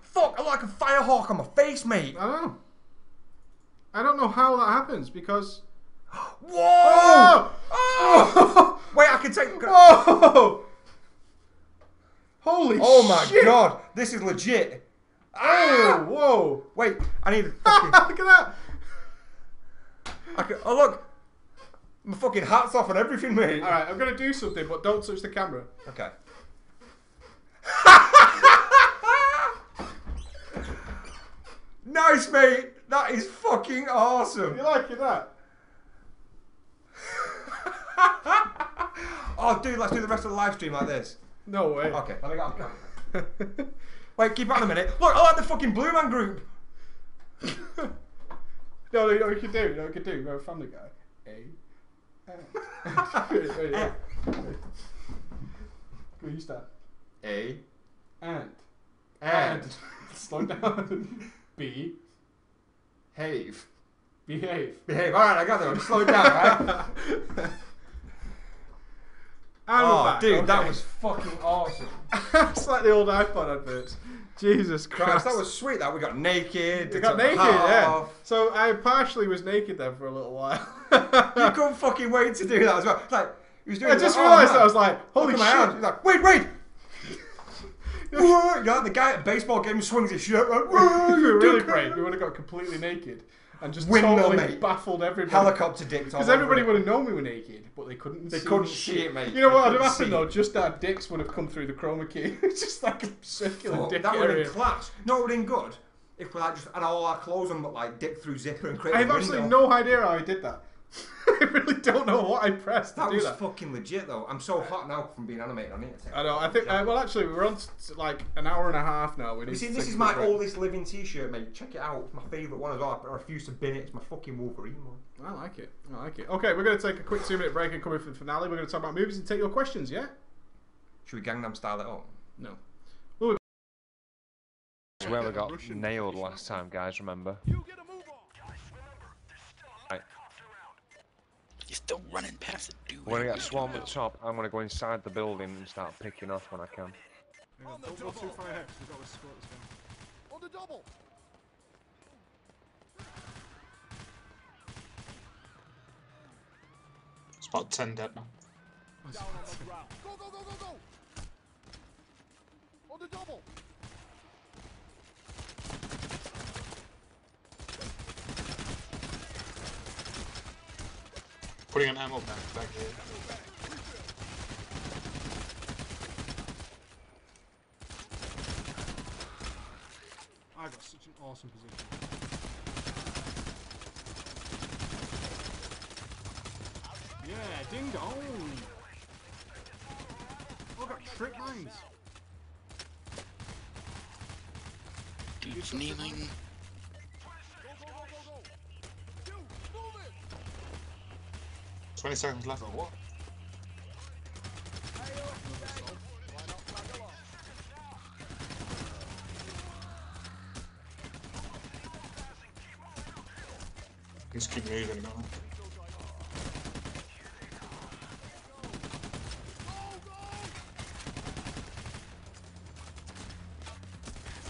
Fuck! I look like a firehawk on my face, mate. I don't know how that happens because. Whoa! Oh! Oh! Wait, I can take. Oh! Holy shit! Oh my god! This is legit. Oh! Whoa! Wait, I need. Look at that! Oh look! My fucking hat's off and everything, mate. All right, I'm gonna do something, but don't touch the camera. Okay. Nice, mate. That is fucking awesome. You liking that? Oh, dude, let's do the rest of the live stream like this. No way. Okay, let me get off camera. Wait, keep it on a minute. Look, I like the fucking Blue Man Group. No, you know what we could do? You know what we could do? We're a Family Guy. Go, you start. A. And. Slow down. B. Behave. Behave. Behave. Alright, I got that one. Slow it down, right? Oh, dude, okay. That was fucking awesome. It's like the old iPod adverts. Jesus Christ. That was sweet. That we got naked. We got naked, yeah. So I partially was naked then for a little while. You couldn't fucking wait to do that as well. Like, he was doing. I just realised that. I was like, holy shit. He's like, wait. You know, the guy at a baseball game swings his shirt. Like, we were really brave. We would have got completely naked and just totally baffled everybody. Helicopter dicks. Because everybody would have known we were naked, but they couldn't. They couldn't see it, mate. You know what would have happened though? Just our dicks would have come through the chroma key. It's just like a circular dick that area. That would have been class. No, it would have been good if we like just had all our clothes on, but like dick through zipper and create. I have absolutely no idea how I did that. I really don't know what I pressed to do that. That was fucking legit though. I'm so hot now from being animated. I need to take. I know. I think. Well, actually, we're on like an hour and a half now. You see, this is my oldest living T-shirt, mate. Check it out. It's my favourite one as well. I refuse to bin it. It's my fucking Wolverine one. I like it. Okay, we're going to take a quick 2-minute break and come in for the finale. We're going to talk about movies and take your questions. Yeah. Should we Gangnam Style it up? No. Where we got nailed last time, guys. Remember? Right. You're still running past it, dude. We're gonna get swarmed at the top. I'm gonna go inside the building and start picking off when I can. Don't go too far ahead. We've got to score this guy. On the double. It's about 10 dead now. Down on the ground. Go. On the double. Putting an ammo back here. I got such an awesome position. Yeah, ding dong. Oh, I got trick mines. Dude's kneeling. 20 seconds left or what? Just keep moving, don't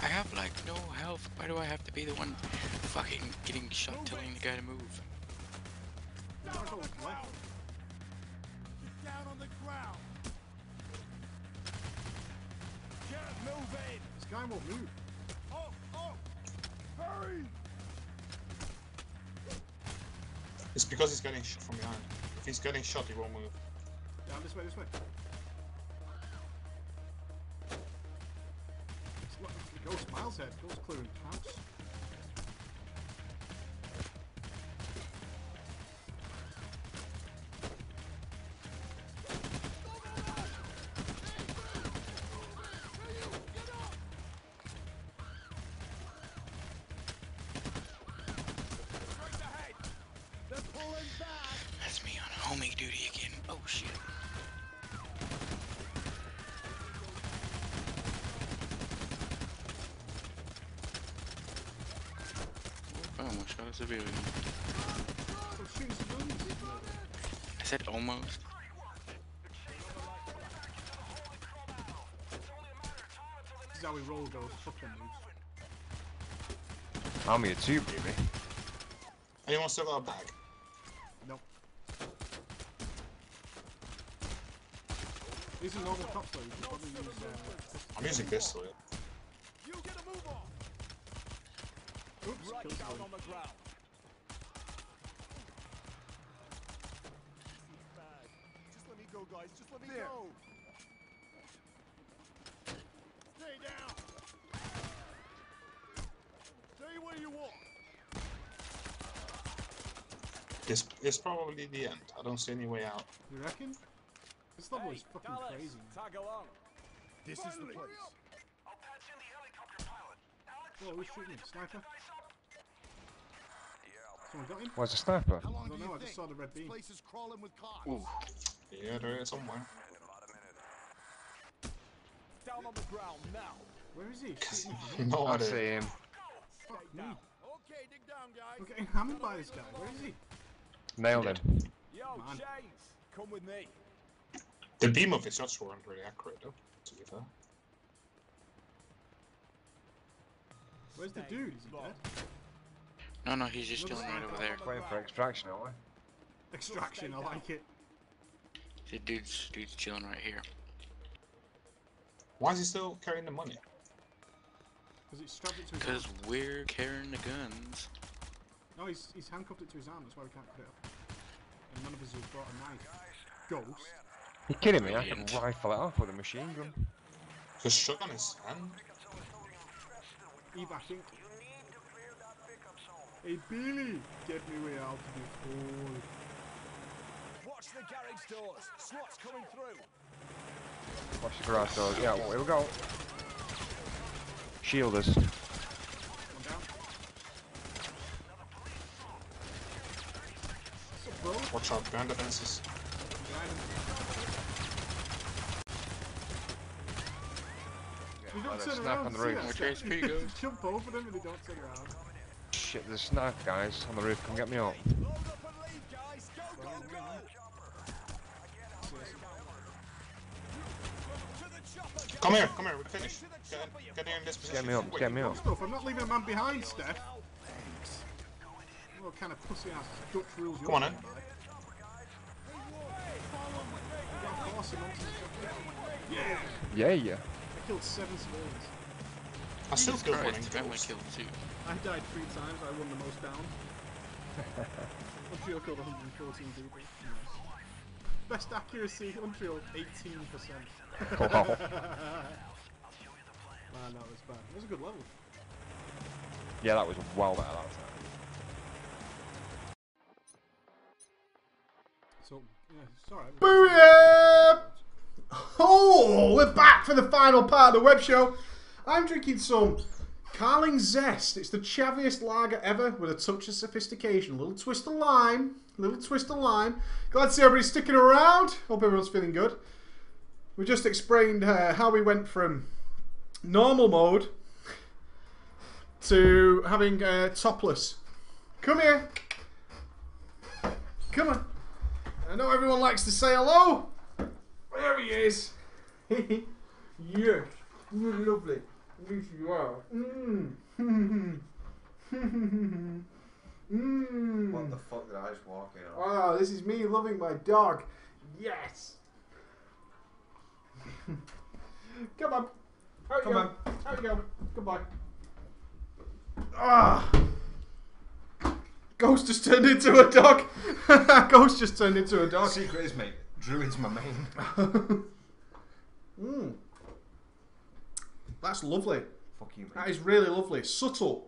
I have like no health. Why do I have to be the one fucking getting shot telling the guy to move? You gotta go left. Get down on the ground. Get moving. This guy won't move. Oh! Hurry! It's because he's getting shot from behind. If he's getting shot, he won't move. Down this way, this way. Ghost Miles head. Ghost clearing house. That's me on homing duty again. Oh shit. Almost shot a civilian. I said almost. This is how we roll, Ghost. Fuck them moves. I'm here too, baby. Anyone still got a bag? Nope. These are normal cops though. You can probably use. I'm using pistol. Yeah. You get a move on. Oops, right down on the ground. Just let me go, guys. Just let me go. Stay down. Stay where you are. It's probably the end. I don't see any way out. You reckon? This level is fucking crazy. Tag along. This is the place. Whoa, who's shooting him? Sniper? Someone got him? Where's the sniper? I don't know, I just saw the red beam. Ooh. Yeah, there is somewhere. Down on the ground now. Where is he? Shooting him. No I idea. see him. Fuck me. Okay, dig down, guys. I'm getting hammered by this guy. Where is he? Nailed him. Yo, Man. Chains, come with me. The beam of his shots weren't really accurate, though, to be fair. Where's the dude? Is he dead? No, he's just chilling right over there. Waiting for extraction, aren't we? Extraction, I like it. The dude's chilling right here. Why is he still carrying the money? Because it's strapped it to his Because arm. we're carrying the guns. No, he's handcuffed it to his arm, that's why we can't cut it off. And none of us have brought a knife. Ghost. You kidding me? I can Brilliant. rifle it off with a machine gun. Just shot on his hand. Evac Inc. Hey Billy! Get me way out of this hole. Watch the garage doors. SWAT's coming through. Watch the garage doors. Yeah, well, here we go. Shield us. One down. What's up, bro? Watch out, ground defenses. Behind him. You don't turn Snap around, on the see roof. that Which stuff? way's pretty good? You jump over them and they don't turn around. Shit, there's a sniper, guys, on the roof. Come get me up. Load up and leave, guys. Go, go, go. To the chopper, guys. Come here, we're finished. To the Get, chopper, you get in this position. Get me up, Wait, get me up. Stuff, I'm not leaving a man behind, Steph. What kind of pussy ass Dutch rules you're Come on, going then. by? You gotta force him onto the chopper. Yeah! Yeah. I killed 7 civilians. I still Jesus feel Christ, running I only ghost. killed 2. I died 3 times, I won the most down. Unreal killed 114 people. Nice. Best accuracy, Unreal 18%. Wow. Man, that was bad. It was a good level. Yeah, that was well better that time. So, yeah, it's alright. Booyah! Oh, we're back for the final part of the web show. I'm drinking some Carling Zest. It's the chaviest lager ever with a touch of sophistication. A little twist of lime. Glad to see everybody sticking around. Hope everyone's feeling good. We just explained how we went from normal mode to having topless. Come here. Come on. I know everyone likes to say hello. There he is. Yes. You're lovely. Yes, you are. What the fuck did I just walk in on? Oh, this is me loving my dog. Yes. Come on. Out you go. Out you go. Goodbye. Ah. Ghost just turned into a dog. Ghost just turned into a dog. Secret is, mate, Druid's my main. That's lovely. Fuck you, mate. That is really lovely. Subtle.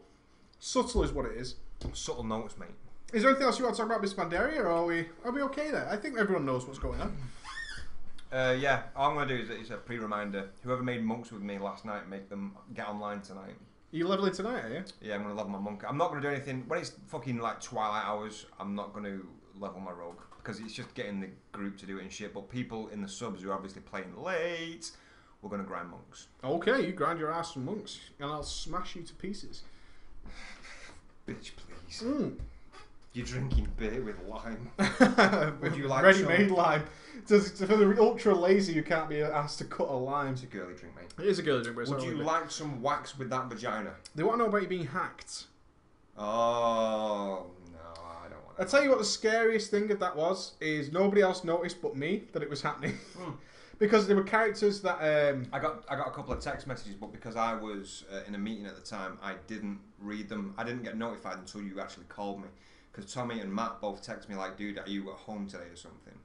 Subtle is what it is. Subtle notes, mate. Is there anything else you want to talk about, Miss Pandaria, or are we okay there? I think everyone knows what's going on. Yeah, all I'm going to do is a pre-reminder. Whoever made monks with me last night, make them get online tonight. Are you leveling tonight, are you? Yeah, I'm going to level my monk. I'm not going to do anything. When it's fucking like twilight hours, I'm not going to level my rogue. Because it's just getting the group to do it and shit. But people in the subs who are obviously playing late, we're going to grind monks. Okay, you grind your ass for monks. And I'll smash you to pieces. Bitch, please. You're drinking beer with lime. Would you like ready-made lime? For the ultra lazy, you can't be asked to cut a lime. It's a girly drink, mate. It is a girly drink, but it's Would not you really like some wax with that vagina? They want to know about you being hacked. Oh, no, I don't want to. I'll tell you what the scariest thing of that was, is nobody else noticed but me that it was happening. Because there were characters that... I got a couple of text messages, but because I was in a meeting at the time, I didn't read them. I didn't get notified until you actually called me. Because Tommy and Matt both texted me like, dude, are you at home today or something?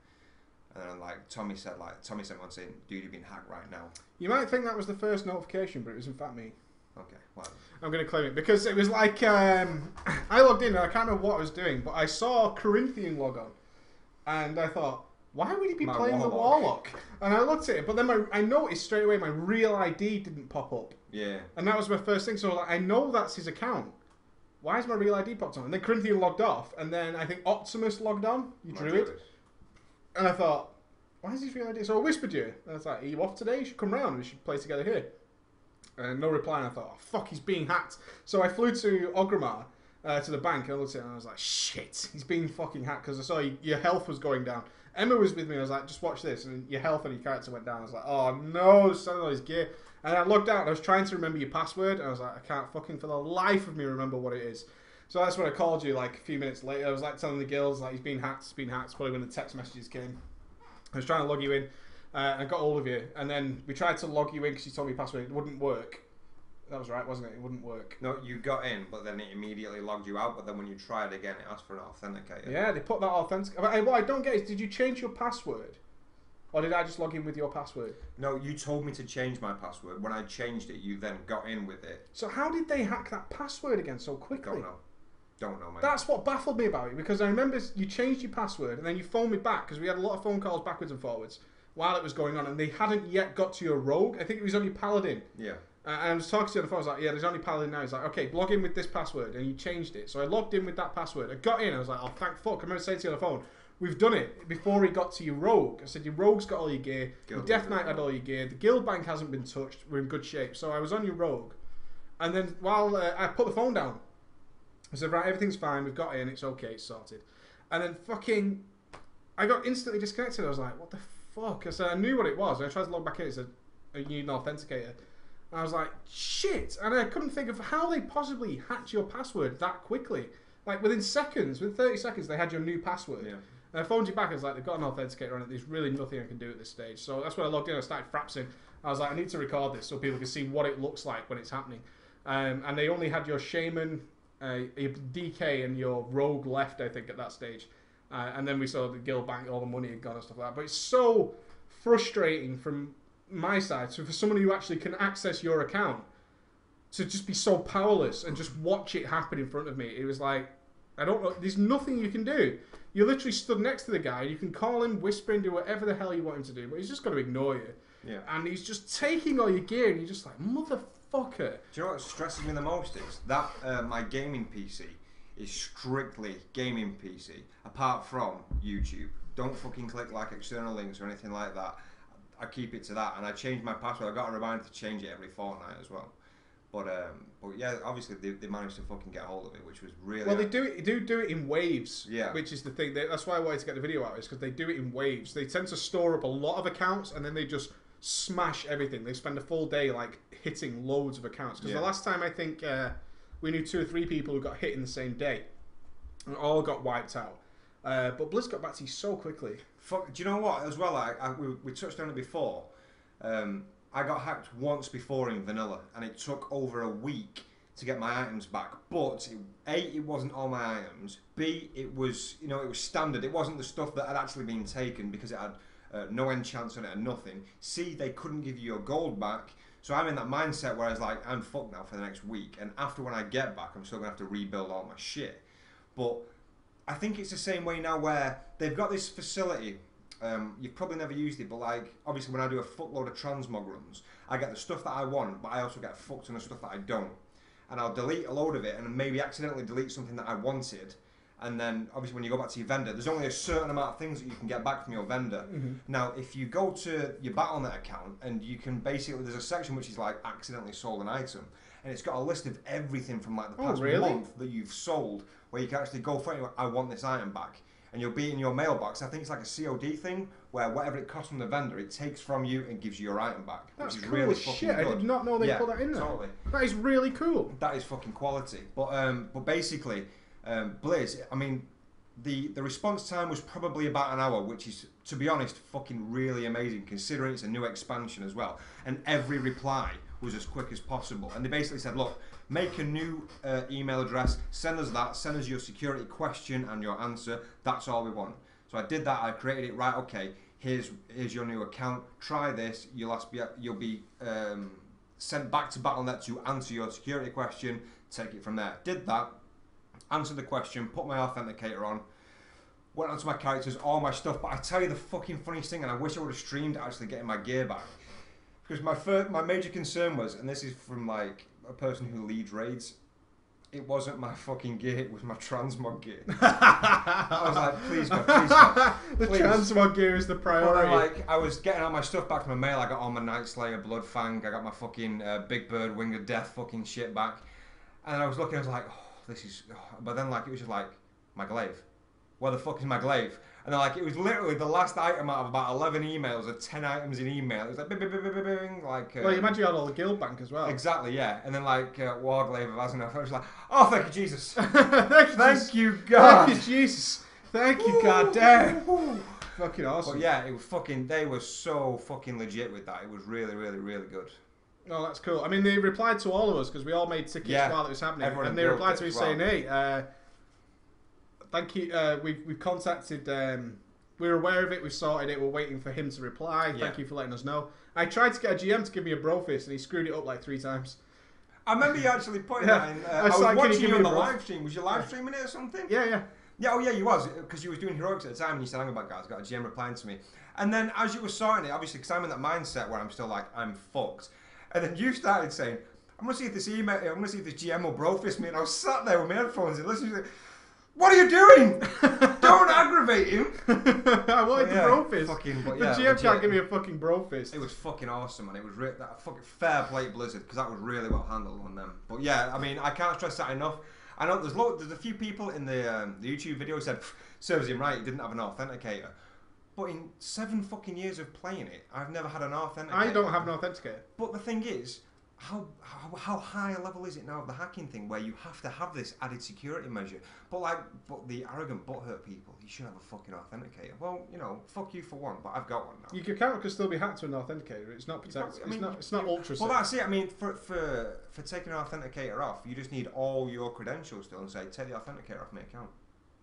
And then Tommy sent one saying, dude, you're being hacked right now. You might think that was the first notification, but it was in fact me. Okay, well. I'm going to claim it. Because it was like, I logged in and I can't remember what I was doing, but I saw Corinthian log on. And I thought, why would he be playing the Warlock? And I looked at it, but then I noticed straight away my real ID didn't pop up. Yeah. And that was my first thing. So I know that's his account. Why is my real ID popped on? And then Corinthian logged off, and then I think Optimus logged on. You Druid. And I thought, why is his real ID? So I whispered you. And I was like, are you off today? You should come round. We should play together here. And no reply. And I thought, oh, fuck, he's being hacked. So I flew to Ogrimmar, to the bank, and I looked at it, and I was like, shit, he's being fucking hacked. Because I saw your health was going down. Emma was with me. I was like, just watch this. And your health and your character went down. I was like, oh, no, there's something on his gear. And I logged out and I was trying to remember your password. And I was like, I can't fucking for the life of me remember what it is. So that's when I called you like a few minutes later. I was like telling the girls like he's been hacked. Probably when the text messages came. I was trying to log you in. I got all of you. And then we tried to log you in because you told me your password. It wouldn't work. That was right, wasn't it? It wouldn't work. No, you got in, but then it immediately logged you out. But then when you tried again, it asked for an authenticator. Yeah, they put that authentic. What I don't get is, did you change your password? Or did I just log in with your password? No, you told me to change my password. When I changed it, you then got in with it. So how did they hack that password again so quickly? Don't know, mate. That's what baffled me about it, because I remember you changed your password and then you phoned me back, because we had a lot of phone calls backwards and forwards while it was going on, and they hadn't yet got to your rogue. I think it was only Paladin. Yeah. And I was talking to you on the phone, I was like, yeah, there's only Paladin now. He's like, okay, log in with this password, and you changed it. So I logged in with that password. I got in, I was like, oh, thank fuck. I remember saying to you on the phone, we've done it before he got to your rogue. I said, your rogue's got all your gear, your Death Knight had all your gear, the guild bank hasn't been touched, we're in good shape. So I was on your rogue. And then while I put the phone down, I said, right, everything's fine, we've got in, it's okay, it's sorted. And then fucking, I got instantly disconnected. I was like, what the fuck? I said, I knew what it was. And I tried to log back in, it said, you need an authenticator. And I was like, shit. And I couldn't think of how they possibly hacked your password that quickly. Like within seconds, within 30 seconds, they had your new password. Yeah. And I phoned you back, I was like, they've got an authenticator on it, there's really nothing I can do at this stage. So that's when I logged in, I started frapsing. I was like, I need to record this so people can see what it looks like when it's happening. And they only had your shaman, your DK and your rogue left, I think, at that stage. And then we saw the guild bank, all the money had gone and stuff like that. But it's so frustrating from my side. So for someone who actually can access your account, to just be so powerless and just watch it happen in front of me, it was like, I don't know, there's nothing you can do. You literally stood next to the guy, you can call him, whisper and do whatever the hell you want him to do, but he's just going to ignore you. Yeah. And he's just taking all your gear, and you're just like, motherfucker. Do you know what stresses me the most is that my gaming PC is strictly gaming PC, apart from YouTube. Don't fucking click like external links or anything like that. I keep it to that, and I change my password. I got a reminder to change it every fortnight as well. But yeah, obviously they managed to fucking get hold of it, which was really. Well, they do it in waves. Yeah. Which is the thing. That's why I wanted to get the video out, is because they do it in waves. They tend to store up a lot of accounts and then they just smash everything. They spend a full day like hitting loads of accounts. Because the last time I think we knew 2 or 3 people who got hit in the same day, and all got wiped out. But Blizz got back to you so quickly. Fuck, do you know what? As well, we touched on it before. I got hacked once before in vanilla, and it took over a week to get my items back. But A, it wasn't all my items. B, it was it was standard. It wasn't the stuff that had actually been taken because it had no enchants on it and nothing. C, they couldn't give you your gold back. So I'm in that mindset where I was like, I'm fucked now for the next week. And after when I get back, I'm still gonna have to rebuild all my shit. But I think it's the same way now where they've got this facility. You've probably never used it, but like obviously when I do a fuckload of transmog runs, I get the stuff that I want, but I also get a fuck ton of stuff that I don't. And I'll delete a load of it and maybe accidentally delete something that I wanted. And then obviously when you go back to your vendor, there's only a certain amount of things that you can get back from your vendor. Now if you go to your Battle.net account and you can basically, there's a section which is like accidentally sold an item. And it's got a list of everything from like the past month that you've sold, where you can actually go for it. I want this item back. And you'll be in your mailbox. I think it's like a COD thing where whatever it costs from the vendor, it takes from you and gives you your item back. That's which is cool really as fucking shit. good. I did not know they put that in there. Totally. That is really cool. That is fucking quality. But basically, Blizz, I mean, the response time was probably about an hour, which is, to be honest, fucking really amazing considering it's a new expansion as well. And every reply was as quick as possible. And they basically said, look, make a new email address, send us that, send us your security question and your answer. That's all we want. So I did that. I created it. Right, okay. Here's your new account. Try this. You'll be sent back to Battle.net to answer your security question. Take it from there. Did that. Answered the question. Put my authenticator on. Went onto my characters, all my stuff. But I tell you the fucking funniest thing, and I wish I would have streamed actually getting my gear back, because my major concern was, and this is from like a person who leads raids, it wasn't my fucking gear, it was my transmog gear. I was like, please God, please God. The please. transmog gear is the priority. Well, like, I was getting all my stuff back from my mail. I got all my Night Slayer, Bloodfang, I got my fucking Big Bird, Wing of Death fucking shit back. And I was looking, I was like, oh, this is... Oh. But then like it was just like, my glaive. Where the fuck is my glaive? And then, like, it was literally the last item out of about 11 emails or 10 items in email. It was like, bing, bing, bing, bing, bing, like... well, you imagine you had all the guild bank as well. Exactly, yeah. And then, like, Warglaive of Azenroth, I was like, oh, thank you, Jesus. Thank you, God. Thank you, Jesus. Thank you, God damn. Fucking awesome. But yeah, it was fucking... They were so fucking legit with that. It was really, really, really good. Oh, that's cool. I mean, they replied to all of us because we all made tickets while it was happening. Everyone and they replied to me saying, well. hey, thank you. We've contacted... we're aware of it. We've sorted it. We're waiting for him to reply. Thank you for letting us know. I tried to get a GM to give me a brofist, and he screwed it up like 3 times. I remember you actually putting that in. I was like, watching you on the live stream. Was you live streaming it or something? Yeah. Yeah, oh yeah, you was, because you was doing heroics at the time, and you said, hang about guys, got a GM replying to me. And then as you were sorting it, obviously, because I'm in that mindset where I'm still like, I'm fucked. And then you started saying, I'm gonna see if this GM will brofist me, and I was sat there with my headphones and listening to it. What are you doing? Don't aggravate him. I wanted the brofist. The GM can't give me a fucking brofist. It was fucking awesome, and it was that fucking fair play Blizzard, because that was really well handled on them. But yeah, I mean, I can't stress that enough. I know there's a few people in the YouTube video who said, serves him right, he didn't have an authenticator. But in 7 fucking years of playing it, I've never had an authenticator. I don't have an authenticator. But the thing is, how high a level is it now of the hacking thing where you have to have this added security measure? But the arrogant butthurt people, you should have a fucking authenticator. Well, you know, fuck you for one, but I've got one now. Your account can still be hacked to an authenticator. It's not protected. It's not ultra safe. Well, that's it. I mean, for taking an authenticator off, you just need all your credentials still and say, take the authenticator off my account.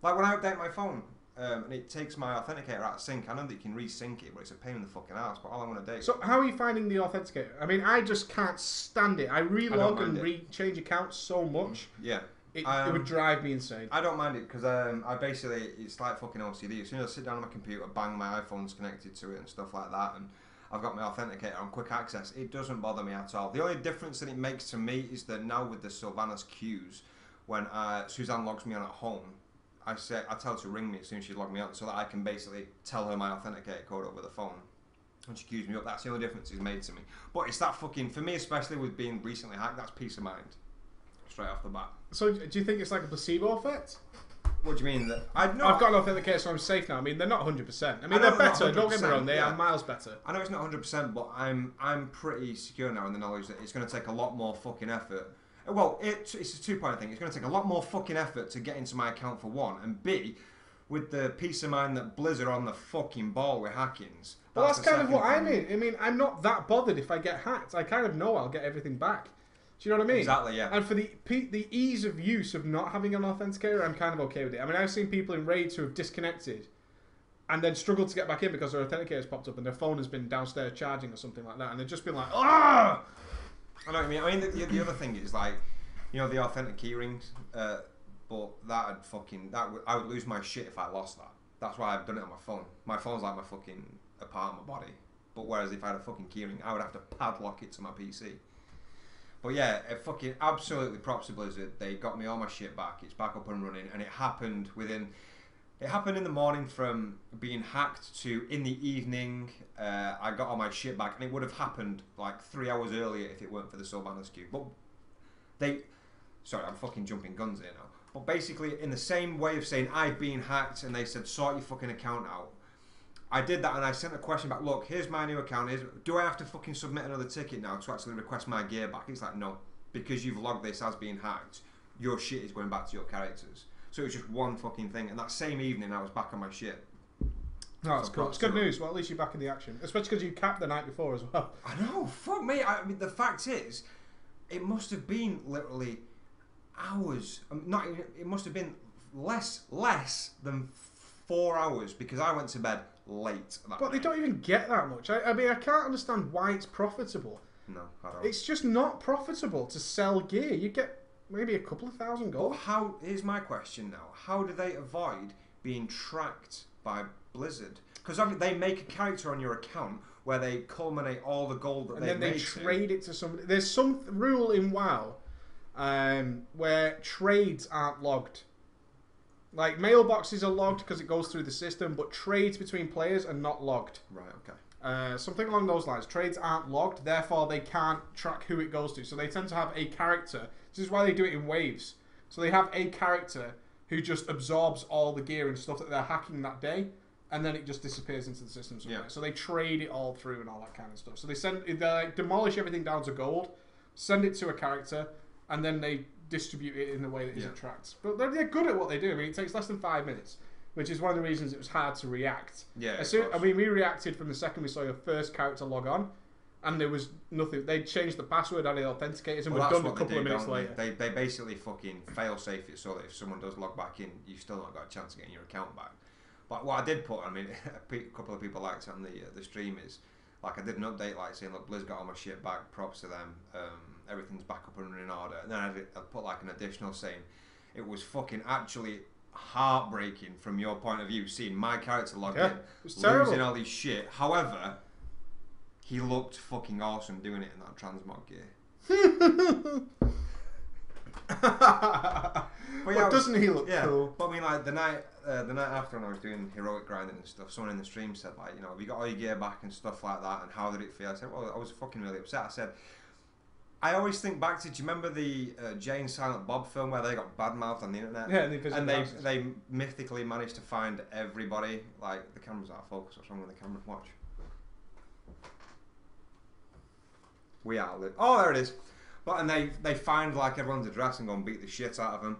Like when I update my phone, and it takes my authenticator out of sync. I know that you can resync it, but it's a pain in the fucking ass. But all I want to do. So how are you finding the authenticator? I mean, I just can't stand it. I relog and change accounts so much. Yeah. It would drive me insane. I don't mind it because I basically, it's like fucking OCD. As soon as I sit down on my computer, bang, my iPhone's connected to it and stuff like that, and I've got my authenticator on quick access. It doesn't bother me at all. The only difference that it makes to me is that now with the Sylvanas queues, when Suzanne logs me on at home, I tell her to ring me as soon as she's logged me on, so that I can basically tell her my authenticator code over the phone. and she queues me up. That's the only difference it's made to me. But it's that fucking, for me especially with being recently hacked, that's peace of mind. Straight off the bat. So do you think it's like a placebo effect? What do you mean? That I've got an authenticator, so I'm safe now. I mean, they're not 100%. I mean, I know they're they're not better. Don't get me 100%, wrong, they yeah. are miles better. I know it's not 100%, but I'm pretty secure now in the knowledge that it's going to take a lot more fucking effort. Well, it's a 2-point thing. It's going to take a lot more fucking effort to get into my account for one, and B, with the peace of mind that Blizzard are on the fucking ball with hackings. Well, that's kind of what I mean. mean. I mean, I'm not that bothered if I get hacked. I kind of know I'll get everything back. Do you know what I mean? Exactly, yeah. And for the ease of use of not having an authenticator, I'm kind of okay with it. I mean, I've seen people in raids who have disconnected and then struggled to get back in because their authenticator's popped up and their phone has been downstairs charging or something like that, and they've just been like, ah! I know what you mean. I mean, the other thing is like, you know, the authentic key rings, but I would lose my shit if I lost that. That's why I've done it on my phone. My phone's like my fucking a part of my body. But whereas if I had a fucking keyring, I would have to padlock it to my PC. But yeah, it fucking absolutely props to Blizzard. They got me all my shit back. It's back up and running, and it happened in the morning from being hacked to in the evening. I got all my shit back, and it would have happened like 3 hours earlier if it weren't for the Sylvanas queue. But sorry, I'm fucking jumping guns here now. But basically, in the same way of saying I've been hacked, and they said sort your fucking account out. I did that, and I sent a question back. Look, here's my new account. Do I have to fucking submit another ticket now to actually request my gear back? It's like, no, because you've logged this as being hacked. Your shit is going back to your characters. So it was just one fucking thing, and that same evening I was back on my shit. No, that's cool. It's good news. Well, at least you're back in the action, especially because you capped the night before as well. I know. Fuck me. I mean, the fact is, it must have been literally hours. It must have been less than 4 hours because I went to bed late. But they don't even get that much. I mean, I can't understand why it's profitable. No, I don't. It's just not profitable to sell gear. You get maybe a couple of thousand gold. But here's my question now. How do they avoid being tracked by Blizzard? Because they make a character on your account where they culminate all the gold that they've made. And then they trade it to somebody. There's some rule in WoW where trades aren't logged. Like, mailboxes are logged because it goes through the system, but trades between players are not logged. Right, okay. Something along those lines. Trades aren't logged, therefore they can't track who it goes to. So they tend to have a character. This is why they do it in waves. So they have a character who just absorbs all the gear and stuff that they're hacking that day, and then it just disappears into the system somewhere. Yeah. So they trade it all through and all that kind of stuff. So they demolish everything down to gold, send it to a character, and then they distribute it in a way that isn't tracked. But they're good at what they do. I mean, it takes less than 5 minutes, which is one of the reasons it was hard to react. Yeah. We reacted from the second we saw your first character log on, and there was nothing. They changed the password, added authenticators, and we're done a couple of minutes later. They basically fucking fail-safe it so that if someone does log back in, you've still not got a chance of getting your account back. But what I did put, I mean, a couple of people liked it on the stream is, like, I did an update like saying, look, Blizz got all my shit back, props to them, everything's back up and running in order. And then I put like an additional saying, it was fucking actually heartbreaking from your point of view, seeing my character logged in, losing all his shit. However, he looked fucking awesome doing it in that transmog gear. But yeah, doesn't he look cool? But I mean, like the night after when I was doing heroic grinding and stuff, someone in the stream said, like, you know, have you got all your gear back and stuff like that, and how did it feel? I said, well, I was fucking really upset. I said, I always think back to, do you remember the Jay and Silent Bob film where they got badmouthed on the internet? Yeah, and they mythically managed to find everybody. Like, the camera's out of focus. What's wrong with the camera? Watch. We are lit. Oh, there it is. But and they find like everyone's address and go and beat the shit out of them.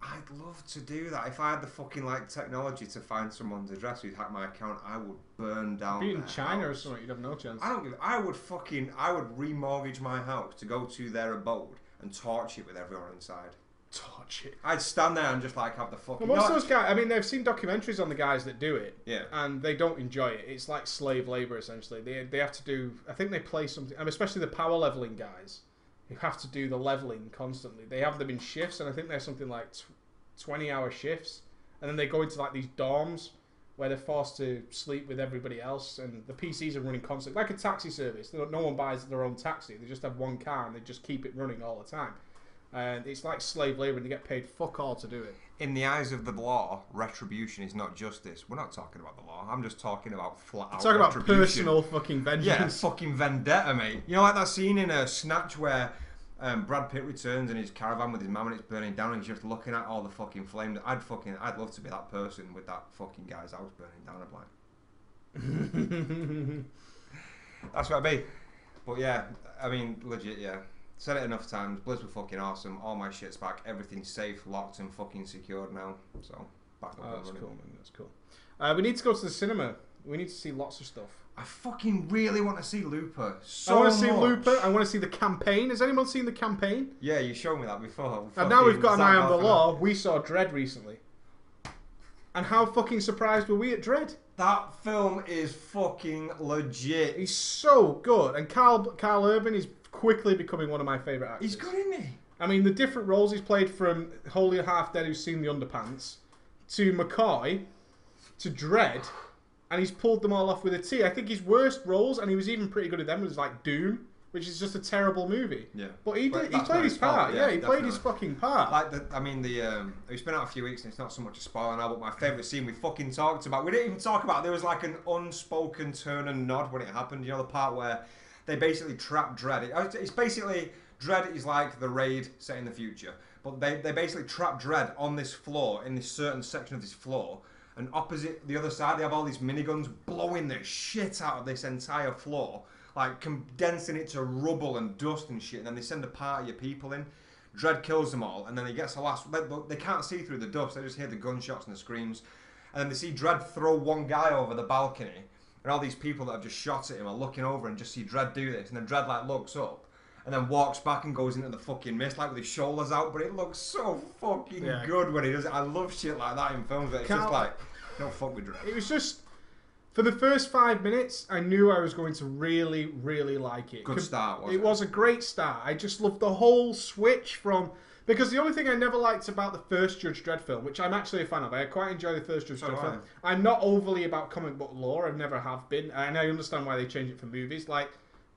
I'd love to do that. If I had the fucking like technology to find someone's address who'd hacked my account, I would burn down. Be in China or something, you'd have no chance. I would remortgage my house to go to their abode and torch it with everyone inside. Torch it. I'd stand there and just like have the fucking. Well, most of those guys, I mean, they've seen documentaries on the guys that do it. Yeah. And they don't enjoy it. It's like slave labor essentially. They have to do. I think they play something. I mean, especially the power leveling guys. You have to do the leveling constantly. They have them in shifts, and I think they're something like 20-hour shifts. And then they go into like these dorms where they're forced to sleep with everybody else, and the PCs are running constantly, like a taxi service. No one buys their own taxi. They just have one car, and they just keep it running all the time. And it's like slave labor, and they get paid fuck all to do it. in the eyes of the law, retribution is not justice. We're not talking about the law. I'm just talking about flat out Talking about retribution. personal fucking vengeance. Yeah, fucking vendetta, mate. You know, like that scene in Snatch where Brad Pitt returns in his caravan with his mum and it's burning down and he's just looking at all the fucking flame. I'd love to be that person with that fucking guy's house burning down. I'm like, that's what I'd be. But yeah, I mean, legit, yeah. Said it enough times. Blizz were fucking awesome. All my shit's back. Everything's safe, locked, and fucking secured now. So back up and That's running. cool, man. That's cool. We need to go to the cinema. We need to see lots of stuff. I fucking really want to see Looper. I want to see much. Looper. I want to see The Campaign. Has anyone seen The Campaign? Yeah, you showed me that before. And now we've got an Zach eye on the Galifianakis. law. We saw Dread recently. And how fucking surprised were we at Dread? That film is fucking legit. He's so good. And Carl Urban is quickly becoming one of my favourite actors. He's good, isn't he? I mean, the different roles he's played, from Holy Half Dead, who's seen the underpants, to McCoy, to Dread, and he's pulled them all off with a T. I think his worst roles, and he was even pretty good at them, was like Doom, which is just a terrible movie. Yeah. But he But did. He that's played not his his fault, part. yeah, Yeah, he played his definitely. fucking part. Like it's been out a few weeks and it's not so much a spoiler now, but my favourite scene we fucking talked about. We didn't even talk about. There was like an unspoken turn and nod when it happened. You know the part where they basically trap Dredd. It's basically Dredd is like the Raid set in the future, but they basically trap Dredd on this floor in this certain section of this floor. And opposite the other side, they have all these miniguns blowing the shit out of this entire floor, like condensing it to rubble and dust and shit. And then they send a party of people in. Dredd kills them all, and then he gets the last. They can't see through the dust; they just hear the gunshots and the screams. And then they see Dredd throw one guy over the balcony, and all these people that have just shot at him are looking over and just see Dredd do this. And then Dredd like looks up, and then walks back and goes into the fucking mist, like with his shoulders out. But it looks so fucking good when he does it. I love shit like that in films. But it's just like, don't fuck with Dredd. It was just, for the first 5 minutes, I knew I was going to really, really like it. Good start, wasn't it? It was a great start. I just loved the whole switch from... Because the only thing I never liked about the first Judge Dredd film, which I'm actually a fan of, I quite enjoy the first Judge Dredd film. I'm not overly about comic book lore. I've never have been. And I understand why they changed it for movies. Like,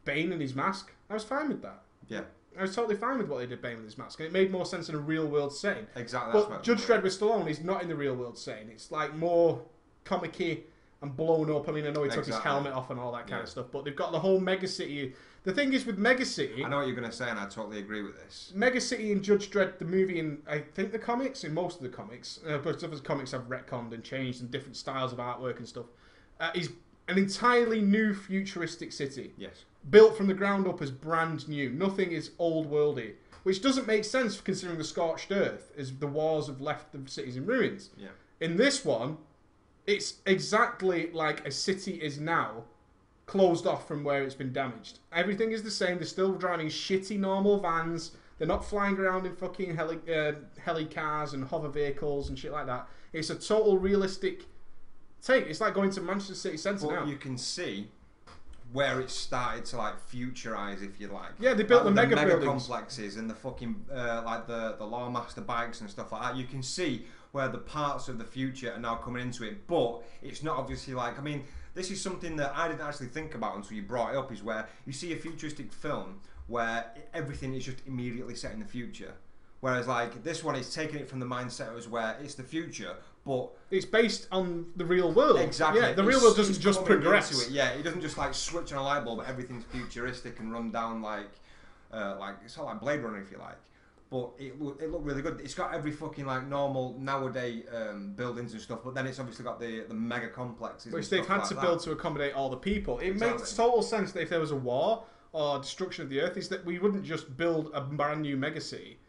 Bane and his mask. I was fine with that. Yeah. I was totally fine with what they did Bane with his mask. And it made more sense in a real-world setting. Exactly. But Judge Dredd with Stallone is not in the real-world setting. It's like more comic-y and blown up. I mean, I know he took his helmet off and all that kind of stuff, but they've got the whole Mega City. The thing is with Mega City... I know what you're going to say, and I totally agree with this. Mega City and Judge Dredd, the movie, in I think the comics, in most of the comics, but other comics have retconned and changed and different styles of artwork and stuff, is an entirely new futuristic city. Yes. Built from the ground up as brand new. Nothing is old-worldy. Which doesn't make sense considering the scorched earth, as the wars have left the cities in ruins. Yeah. In this one, it's exactly like a city is now, closed off from where it's been damaged. Everything is the same. They're still driving shitty normal vans. They're not flying around in fucking heli cars and hover vehicles and shit like that. It's a total realistic take. It's like going to Manchester City Centre now. You can see where it started to like futurize, if you like. Yeah, they built like, the mega buildings. complexes and the fucking like the Lawmaster bikes and stuff like that. You can see where the parts of the future are now coming into it, but it's not obviously like, I mean, this is something that I didn't actually think about until you brought it up, is where you see a futuristic film where everything is just immediately set in the future. Whereas like this one is taking it from the mindset as where it's the future, but it's based on the real world. Exactly. Yeah, the real world doesn't just progress. Into it. Yeah, it doesn't just like switch on a light bulb, but everything's futuristic and run down like it's not like Blade Runner, if you like. But it looked really good. It's got every fucking like normal nowadays buildings and stuff, but then it's obviously got the mega complexes. Which they've had to build to accommodate all the people. It makes total sense that if there was a war or destruction of the earth, is that we wouldn't just build a brand new mega city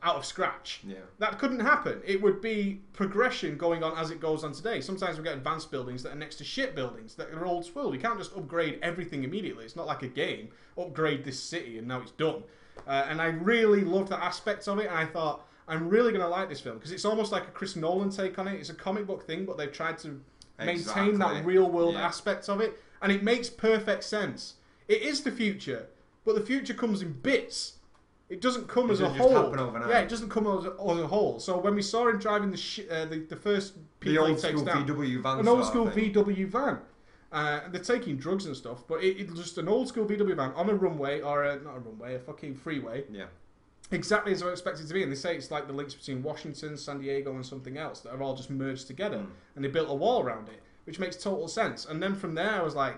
out of scratch. Yeah. That couldn't happen. It would be progression going on as it goes on today. Sometimes we get advanced buildings that are next to shit buildings that are old school. You can't just upgrade everything immediately. It's not like a game. Upgrade this city and now it's done. And I really loved that aspect of it, and I thought, I'm really going to like this film, because it's almost like a Chris Nolan take on it. It's a comic book thing, but they've tried to maintain that real world aspect of it, and it makes perfect sense. It is the future, but the future comes in bits. It doesn't come as a whole. Happen overnight. Yeah, it doesn't come as a whole. So when we saw him driving the first people he takes down, VW van, an old school VW van. They're taking drugs and stuff, but it's just an old school VW van on a runway, or not a runway, a fucking freeway. Yeah. exactly as I expected it to be. And they say it's like the links between Washington, San Diego, and something else that are all just merged together. And they built a wall around it, which makes total sense. And then from there, I was like,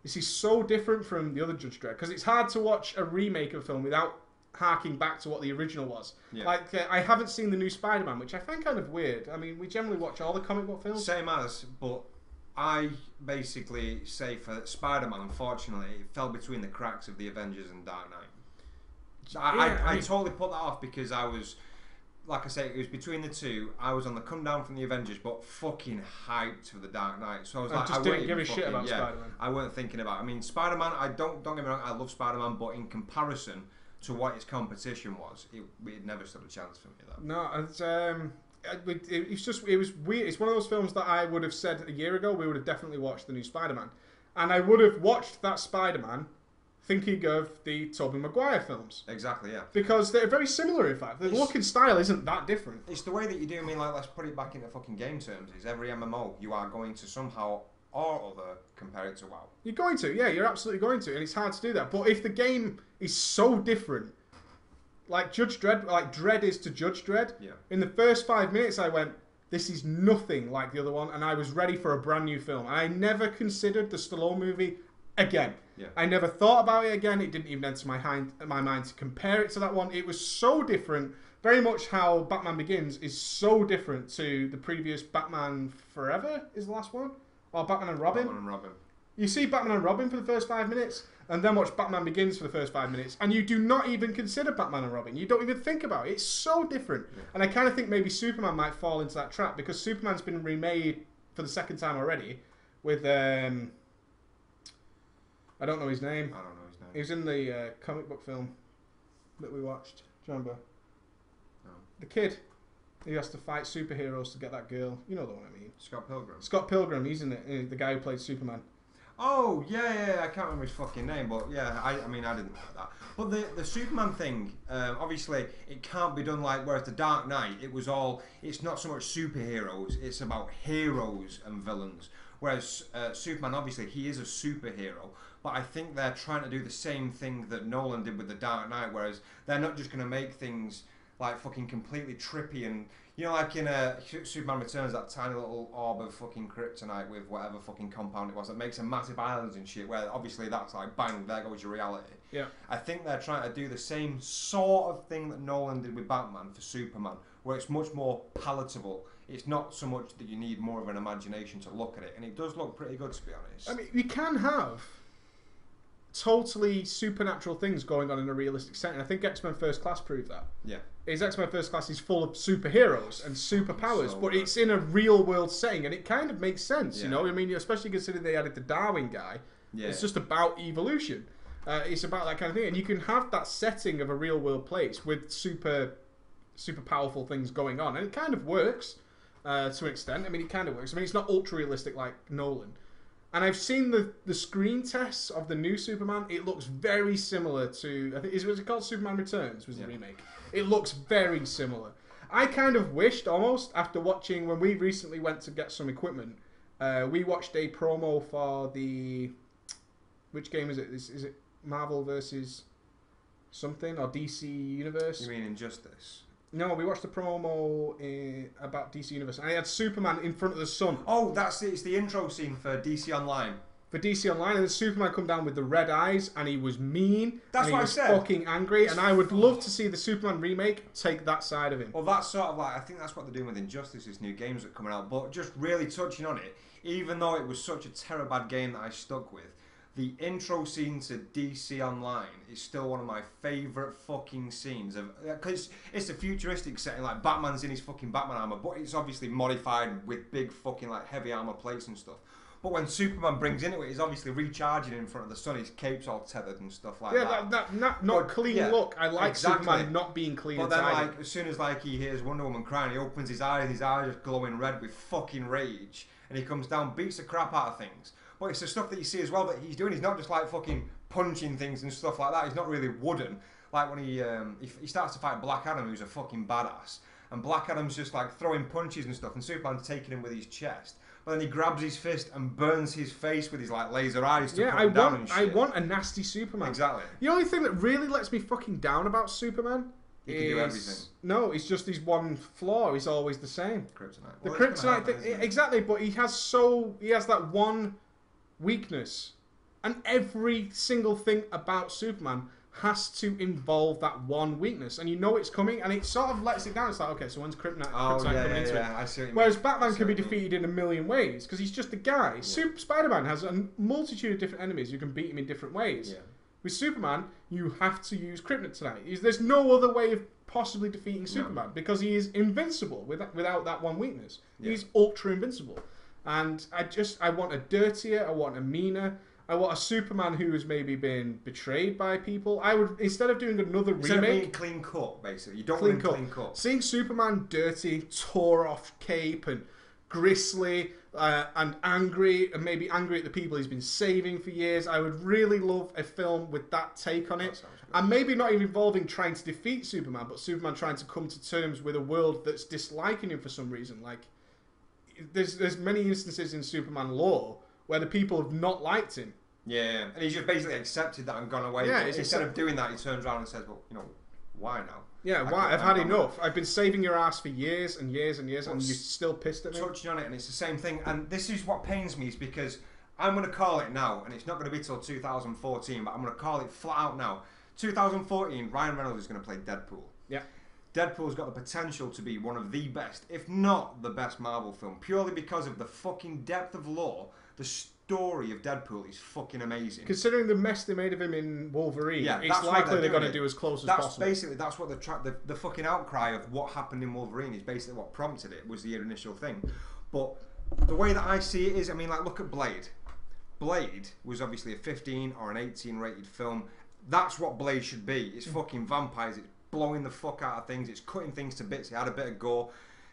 this is so different from the other Judge Dredd, because it's hard to watch a remake of a film without harking back to what the original was. Yeah. Like, I haven't seen the new Spider-Man, which I find kind of weird. I mean, we generally watch all the comic book films. Same as, but I basically say for Spider-Man, unfortunately, it fell between the cracks of the Avengers and Dark Knight. I totally put that off because I was, like I say, it was between the two. I was on the come down from the Avengers, but fucking hyped for the Dark Knight. So I was like, just I didn't give a shit about Spider-Man. I weren't thinking about it. I mean, Spider-Man, don't get me wrong, I love Spider-Man, but in comparison to what its competition was, it never stood a chance for me, though. No, it was weird. It's one of those films that I would have said a year ago we would have definitely watched the new Spider-Man, and I would have watched that Spider-Man thinking of the Tobey Maguire films. Exactly, yeah. Because they're very similar, in fact. The look and style isn't that different. It's the way that you do. I mean, like, let's put it back into fucking game terms. Is every MMO you are going to somehow or other compare it to WoW. You're going to, yeah, you're absolutely going to, and it's hard to do that. But if the game is so different, like Judge Dredd, like Dredd is to Judge Dredd, yeah. In the first 5 minutes I went, this is nothing like the other one, and I was ready for a brand new film. And I never considered the Stallone movie again. Yeah. I never thought about it again. It didn't even enter my mind to compare it to that one. It was so different. Very much how Batman Begins is so different to the previous Batman Forever is the last one, or Batman and Robin. Batman and Robin. You see Batman and Robin for the first 5 minutes, and then watch Batman Begins for the first 5 minutes, and you do not even consider Batman and Robin. You don't even think about it. It's so different. Yeah. And I kind of think maybe Superman might fall into that trap, because Superman's been remade for the second time already with I don't know his name. I don't know his name. He was in the comic book film that we watched. Do you remember? No. The kid who has to fight superheroes to get that girl. You know the one I mean. Scott Pilgrim. Scott Pilgrim, he's in it. The guy who played Superman. Oh, yeah, I can't remember his fucking name, but yeah, I mean, I didn't know that. But the Superman thing, obviously, it can't be done like, whereas the Dark Knight, it's not so much superheroes, it's about heroes and villains. Whereas Superman, obviously, he is a superhero, but I think they're trying to do the same thing that Nolan did with the Dark Knight, whereas they're not just going to make things like fucking completely trippy and, you know, like in Superman Returns, that tiny little orb of fucking kryptonite with whatever fucking compound it was that makes a massive islands and shit, where obviously that's like, bang, there goes your reality. Yeah. I think they're trying to do the same sort of thing that Nolan did with Batman for Superman, where it's much more palatable. It's not so much that you need more of an imagination to look at it, and it does look pretty good, to be honest. I mean, you can have totally supernatural things going on in a realistic setting. I think X-Men First Class proved that. Yeah. X-Men First Class is full of superheroes and superpowers, So but good. it's in a real world setting, and it kind of makes sense, Yeah. you know? I mean, especially considering they added the Darwin guy. Yeah. It's just about evolution. It's about that kind of thing, and you can have that setting of a real world place with super powerful things going on, and it kind of works to an extent. I mean, it kind of works. I mean, it's not ultra realistic like Nolan. And I've seen the screen tests of the new Superman. It looks very similar to, I think, was it called Superman Returns? Was the remake? It looks very similar. I kind of wished almost after watching, when we recently went to get some equipment, we watched a promo for the, which game is it? Is it Marvel versus something or DC Universe? You mean Injustice? No, we watched the promo about DC Universe, and it had Superman in front of the sun. Oh, that's it. It's the intro scene for DC Online. For DC Online, and then Superman come down with the red eyes, and he was mean. That's and what I he was said. fucking angry, and I would love to see the Superman remake take that side of him. Well, that's sort of like, I think that's what they're doing with Injustice, this new games that are coming out. But just really touching on it, even though it was such a terrible bad game that I stuck with, the intro scene to DC Online is still one of my favourite fucking scenes. Because it's a futuristic setting, like Batman's in his fucking Batman armour, but it's obviously modified with big fucking like heavy armour plates and stuff. But when Superman brings into it, he's obviously recharging in front of the sun, his cape's all tethered and stuff like that. Not But, clean yeah, look. I like exactly. Superman not being clean But and then, tidy. like, as soon as like he hears Wonder Woman crying, he opens his eyes are just glowing red with fucking rage, and he comes down, beats the crap out of things. But it's the stuff that you see as well that he's doing. He's not just like fucking punching things and stuff like that. He's not really wooden. Like when he starts to fight Black Adam, who's a fucking badass, and Black Adam's just like throwing punches and stuff, and Superman's taking him with his chest. But then he grabs his fist and burns his face with his like laser eyes to put him down and shit. I want a nasty Superman. Exactly. The only thing that really lets me fucking down about Superman He can do everything. No, it's just his one flaw. He's always the same. Kryptonite. The Well, it's gonna kryptonite happen, thing, isn't it? exactly. But he has that one weakness, and every single thing about Superman has to involve that one weakness, and you know it's coming, and it sort of lets it down. It's like, okay, so when's kryptonite Oh, coming yeah, into it? I see what you Whereas mean. Batman I see can be what you mean. defeated in a million ways because he's just a guy. Spider-Man has a multitude of different enemies. You can beat him in different ways. Yeah. With Superman, you have to use kryptonite. There's no other way of possibly defeating Superman because he is invincible without that one weakness. Yeah. He's ultra invincible. And I want a dirtier, I want a meaner, I want a Superman who has maybe been betrayed by people. I would, instead of doing another Instead of being remake, clean cut, basically. You don't clean want cut. clean cut. Seeing Superman dirty, tore off cape and grisly and angry, and maybe angry at the people he's been saving for years. I would really love a film with that take on it. sounds good. And maybe not even involving trying to defeat Superman, but Superman trying to come to terms with a world that's disliking him for some reason. Like, there's many instances in Superman lore where the people have not liked him. Yeah, and he's just basically accepted that and gone away. Yeah, But it's instead accept- of doing that, he turns around and says, well, you know, why now? Yeah, I why? can't- I've had I'm- enough. I've been saving your ass for years and years and years, and Well, you're still pissed at me. Touching on it, and it's the same thing. And this is what pains me, is because I'm going to call it now, and it's not going to be till 2014, but I'm going to call it flat out now. 2014, Ryan Reynolds is going to play Deadpool. Yeah. Deadpool's got the potential to be one of the best, if not the best Marvel film, purely because of the fucking depth of lore. The story of Deadpool is fucking amazing. Considering the mess they made of him in Wolverine, Yeah, it's that's why likely they're going to doing do it. as close as That's possible. basically that's what the fucking outcry of what happened in Wolverine is basically what prompted it, was the initial thing. But the way that I see it is, I mean, like, look at Blade. Blade was obviously a 15 or an 18 rated film. That's what Blade should be. It's fucking vampires. It's blowing the fuck out of things. It's cutting things to bits. It had a bit of gore.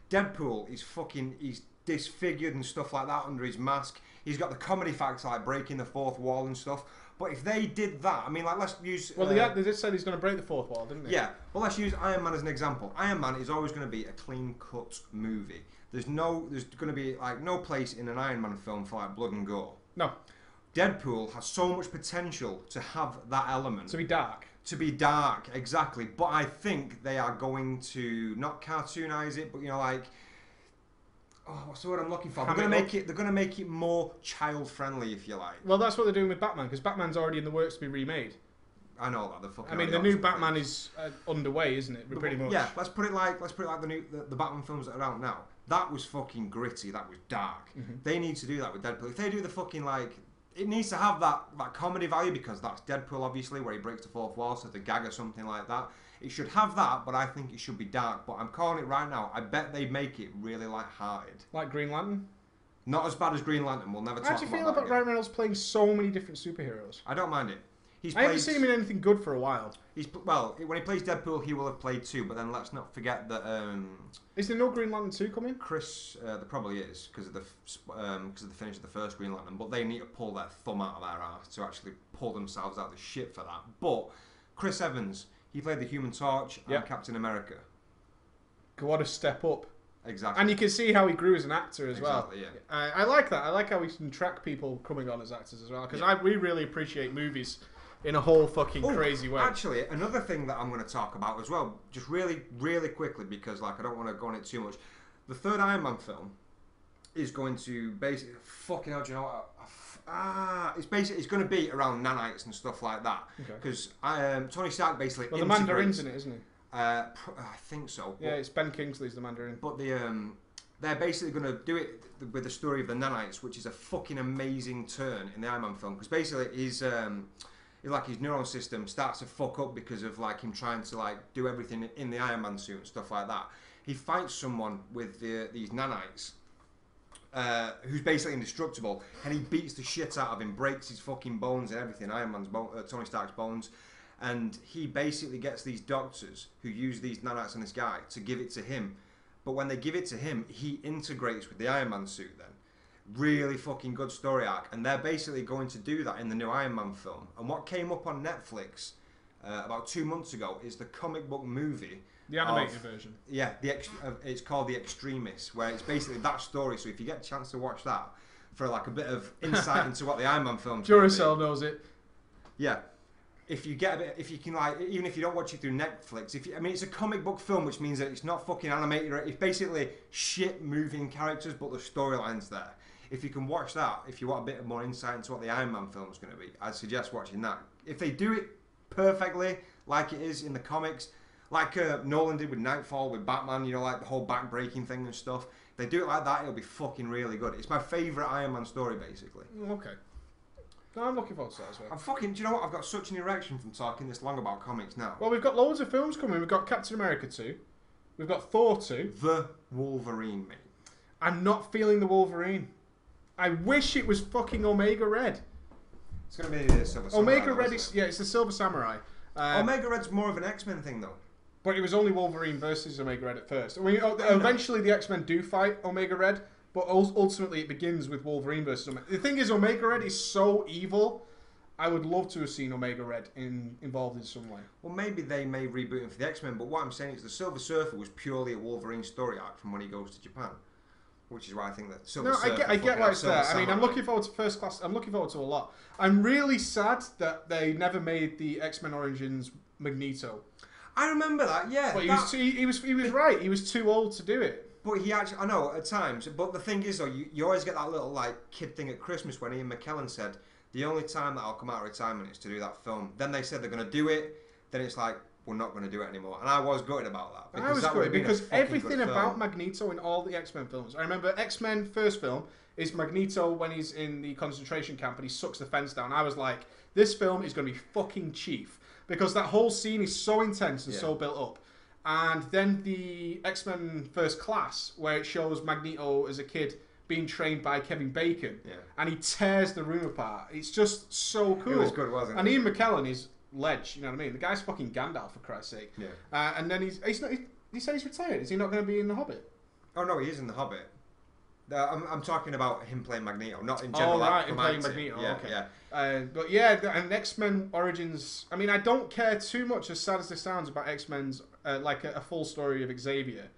Deadpool is fucking, he's disfigured and stuff like that under his mask. He's got the comedy facts like breaking the fourth wall and stuff. But if they did that, I mean, like, let's use... Well, they did say he's going to break the fourth wall, didn't they? Yeah, well, let's use Iron Man as an example. Iron Man is always going to be a clean-cut movie. There's going to be, like, no place in an Iron Man film for, like, blood and gore. No. Deadpool has so much potential to have that element. To be dark. To be dark, exactly. But I think they are going to not cartoonize it, but, you know, like... Oh, what's the word I'm looking for? They're going to make it more child-friendly, if you like. Well, that's what they're doing with Batman, because Batman's already in the works to be remade. I know that. The fucking... I mean, the new Batman is underway, isn't it? Pretty much. Yeah, let's put it like the Batman films that are out now. That was fucking gritty. That was dark. They need to do that with Deadpool. If they do the fucking, like, it needs to have that comedy value, because that's Deadpool, obviously, where he breaks the fourth wall, so the gag or something like that. It should have that, but I think it should be dark. But I'm calling it right now. I bet they make it really light-hearted. Like Green Lantern. Not as bad as Green Lantern. We'll never talk How do you feel that about again. Ryan Reynolds playing so many different superheroes? I don't mind it. I haven't seen him in anything good for a while. Well, when he plays Deadpool, he will have played 2. But then let's not forget that Is there no Green Lantern 2 coming? Chris, there probably is, because of the finish of the first Green Lantern. But they need to pull their thumb out of their ass to actually pull themselves out of the shit for that. But Chris Evans, he played the Human Torch and Captain America. What a step up. Exactly. And you can see how he grew as an actor as well. Yeah. I like that. I like how we can track people coming on as actors as well. Because we really appreciate movies in a whole fucking crazy way. Actually, another thing that I'm going to talk about as well, just really, really quickly, because like I don't want to go on it too much. The third Iron Man film is going to basically fucking hell. Do you know what? It's going to be around nanites and stuff like that. Because Tony Stark basically. Well, the Mandarin's in it, isn't he? I think so. Yeah, it's Ben Kingsley's the Mandarin. But they're basically going to do it with the story of the nanites, which is a fucking amazing turn in the Iron Man film. Because basically his neuron system starts to fuck up because of like him trying to like do everything in the Iron Man suit and stuff like that. He fights someone with these nanites, who's basically indestructible, and he beats the shit out of him, breaks his fucking bones and everything, Tony Stark's bones, and he basically gets these doctors who use these nanites on this guy to give it to him. But when they give it to him, he integrates with the Iron Man suit then. Really fucking good story arc, and they're basically going to do that in the new Iron Man film. And what came up on Netflix about 2 months ago is the comic book movie. The animated version. Yeah, it's called The Extremists, where it's basically that story. So if you get a chance to watch that for like a bit of insight into what the Iron Man film. Duracell knows it. Yeah, if you get a bit, if you can like, even if you don't watch it through Netflix, I mean, it's a comic book film, which means that it's not fucking animated. It's basically shit moving characters, but the storyline's there. If you can watch that, if you want a bit more insight into what the Iron Man film is going to be, I'd suggest watching that. If they do it perfectly, like it is in the comics, like Nolan did with Nightfall, with Batman, you know, like the whole back-breaking thing and stuff. If they do it like that, it'll be fucking really good. It's my favourite Iron Man story, basically. Okay. No, I'm looking forward to that as well. I'm fucking, do you know what? I've got such an erection from talking this long about comics now. Well, we've got loads of films coming. We've got Captain America 2. We've got Thor 2. The Wolverine, mate. I'm not feeling the Wolverine. I wish it was fucking Omega Red. It's going to be the Silver Samurai. Omega Red is, yeah, it's the Silver Samurai. Omega Red's more of an X-Men thing, though. But it was only Wolverine versus Omega Red at first. I mean, eventually the X-Men do fight Omega Red, but ultimately it begins with Wolverine versus Omega. The thing is, Omega Red is so evil. I would love to have seen Omega Red involved in some way. Well, maybe they may reboot him for the X-Men, but what I'm saying is the Silver Surfer was purely a Wolverine story arc from when he goes to Japan. Which is why I think that Silver Surfer... I get why it's there. I mean, I'm Samurai. looking forward to First Class. I'm looking forward to a lot. I'm really sad that they never made the X-Men Origins Magneto. I remember that, yeah. But he was right. He was too old to do it. But he actually... I know, at times. But the thing is, though, you always get that little, like, kid thing at Christmas when Ian McKellen said, the only time that I'll come out of retirement is to do that film. Then they said they're going to do it. Then it's like, we're not going to do it anymore. And I was gutted about that. I was gutted because everything about Magneto in all the X-Men films. I remember X-Men first film is Magneto when he's in the concentration camp and he sucks the fence down. I was like, this film is going to be fucking Chief. Because that whole scene is so intense and so built up. And then the X-Men First Class, where it shows Magneto as a kid being trained by Kevin Bacon. Yeah. And he tears the room apart. It's just so cool. It was good, wasn't it? And Ian McKellen is... ledge, you know what I mean? The guy's fucking Gandalf, for Christ's sake. Yeah. And then he's not. He said he's retired. Is he not going to be in The Hobbit? Oh no, he is in The Hobbit. I'm talking about him playing Magneto, not in general. Oh right, him playing Magneto. Yeah, okay. Yeah. But yeah, and X-Men Origins. I mean, I don't care too much, as sad as this sounds, about X-Men's like a full story of Xavier.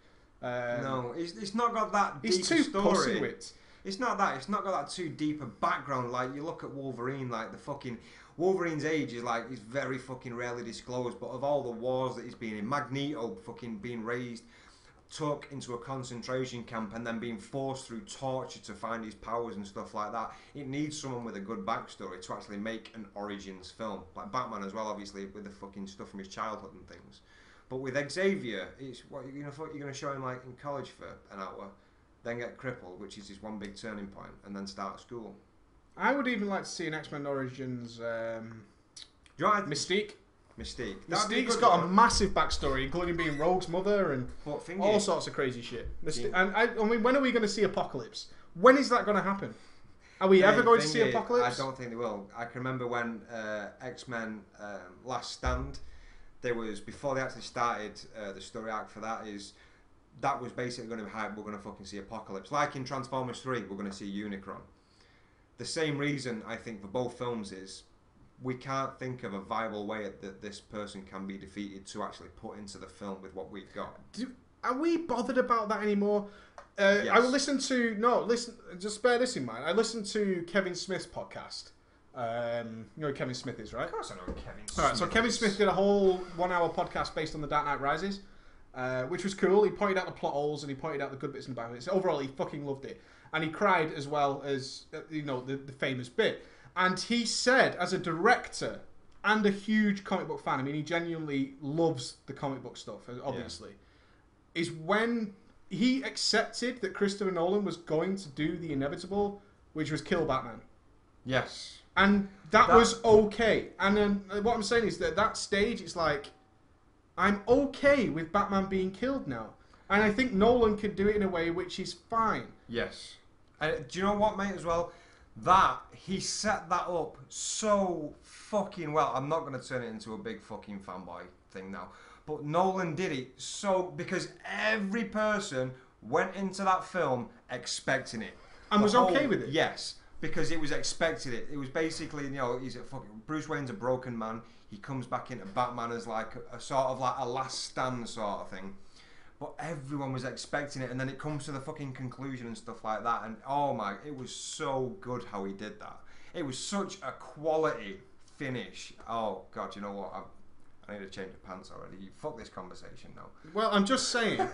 No, it's not got that deep He's too story. pussy-wit. It's not that. It's not got that too deep a background. Like you look at Wolverine, like the fucking Wolverine's age is like is very fucking rarely disclosed. But of all the wars that he's been in, Magneto fucking being raised, took into a concentration camp, and then being forced through torture to find his powers and stuff like that. It needs someone with a good backstory to actually make an origins film, like Batman as well, obviously with the fucking stuff from his childhood and things. But with Xavier, it's what you're gonna show him like in college for an hour. Then get crippled, which is his one big turning point, and then start school. I would even like to see an X-Men Origins Mystique. Mystique's got a massive backstory, including being Rogue's mother and all sorts of crazy shit. And I mean, when are we going to see Apocalypse? When is that going to happen? Are we ever going to see Apocalypse? I don't think they will. I can remember when X-Men Last Stand, there was, before they actually started the story arc for that, that was basically going to be hype. We're going to fucking see Apocalypse. Like in Transformers 3, we're going to see Unicron. The same reason, I think, for both films is we can't think of a viable way that this person can be defeated to actually put into the film with what we've got. Are we bothered about that anymore? Yes. I listened to... just bear this in mind. I listened to Kevin Smith's podcast. You know who Kevin Smith is, right? Of course I know Kevin Smith. Alright, so Kevin Smith did a whole 1 hour podcast based on The Dark Knight Rises. Which was cool. He pointed out the plot holes and he pointed out the good bits and bad bits. Overall, he fucking loved it. And he cried as well as, the famous bit. And he said, as a director and a huge comic book fan, I mean, he genuinely loves the comic book stuff, obviously, is when he accepted that Christopher Nolan was going to do the inevitable, which was kill Batman. Yes. And that was okay. And then what I'm saying is that at that stage, it's like, I'm okay with Batman being killed now. And I think Nolan could do it in a way which is fine. Yes. Do you know what, mate, as well? That, he set that up so fucking well. I'm not going to turn it into a big fucking fanboy thing now. But Nolan did it so... because every person went into that film expecting it. And was okay with it? Yes. Because it was expected it. It was basically, he's a fucking... Bruce Wayne's a broken man. He comes back into Batman as like a sort of like a last stand sort of thing. But everyone was expecting it, and then it comes to the fucking conclusion and stuff like that, and oh my, it was so good how he did that. It was such a quality finish. Oh God, you know what? I need to change the pants already. Fuck this conversation now. Well, I'm just saying,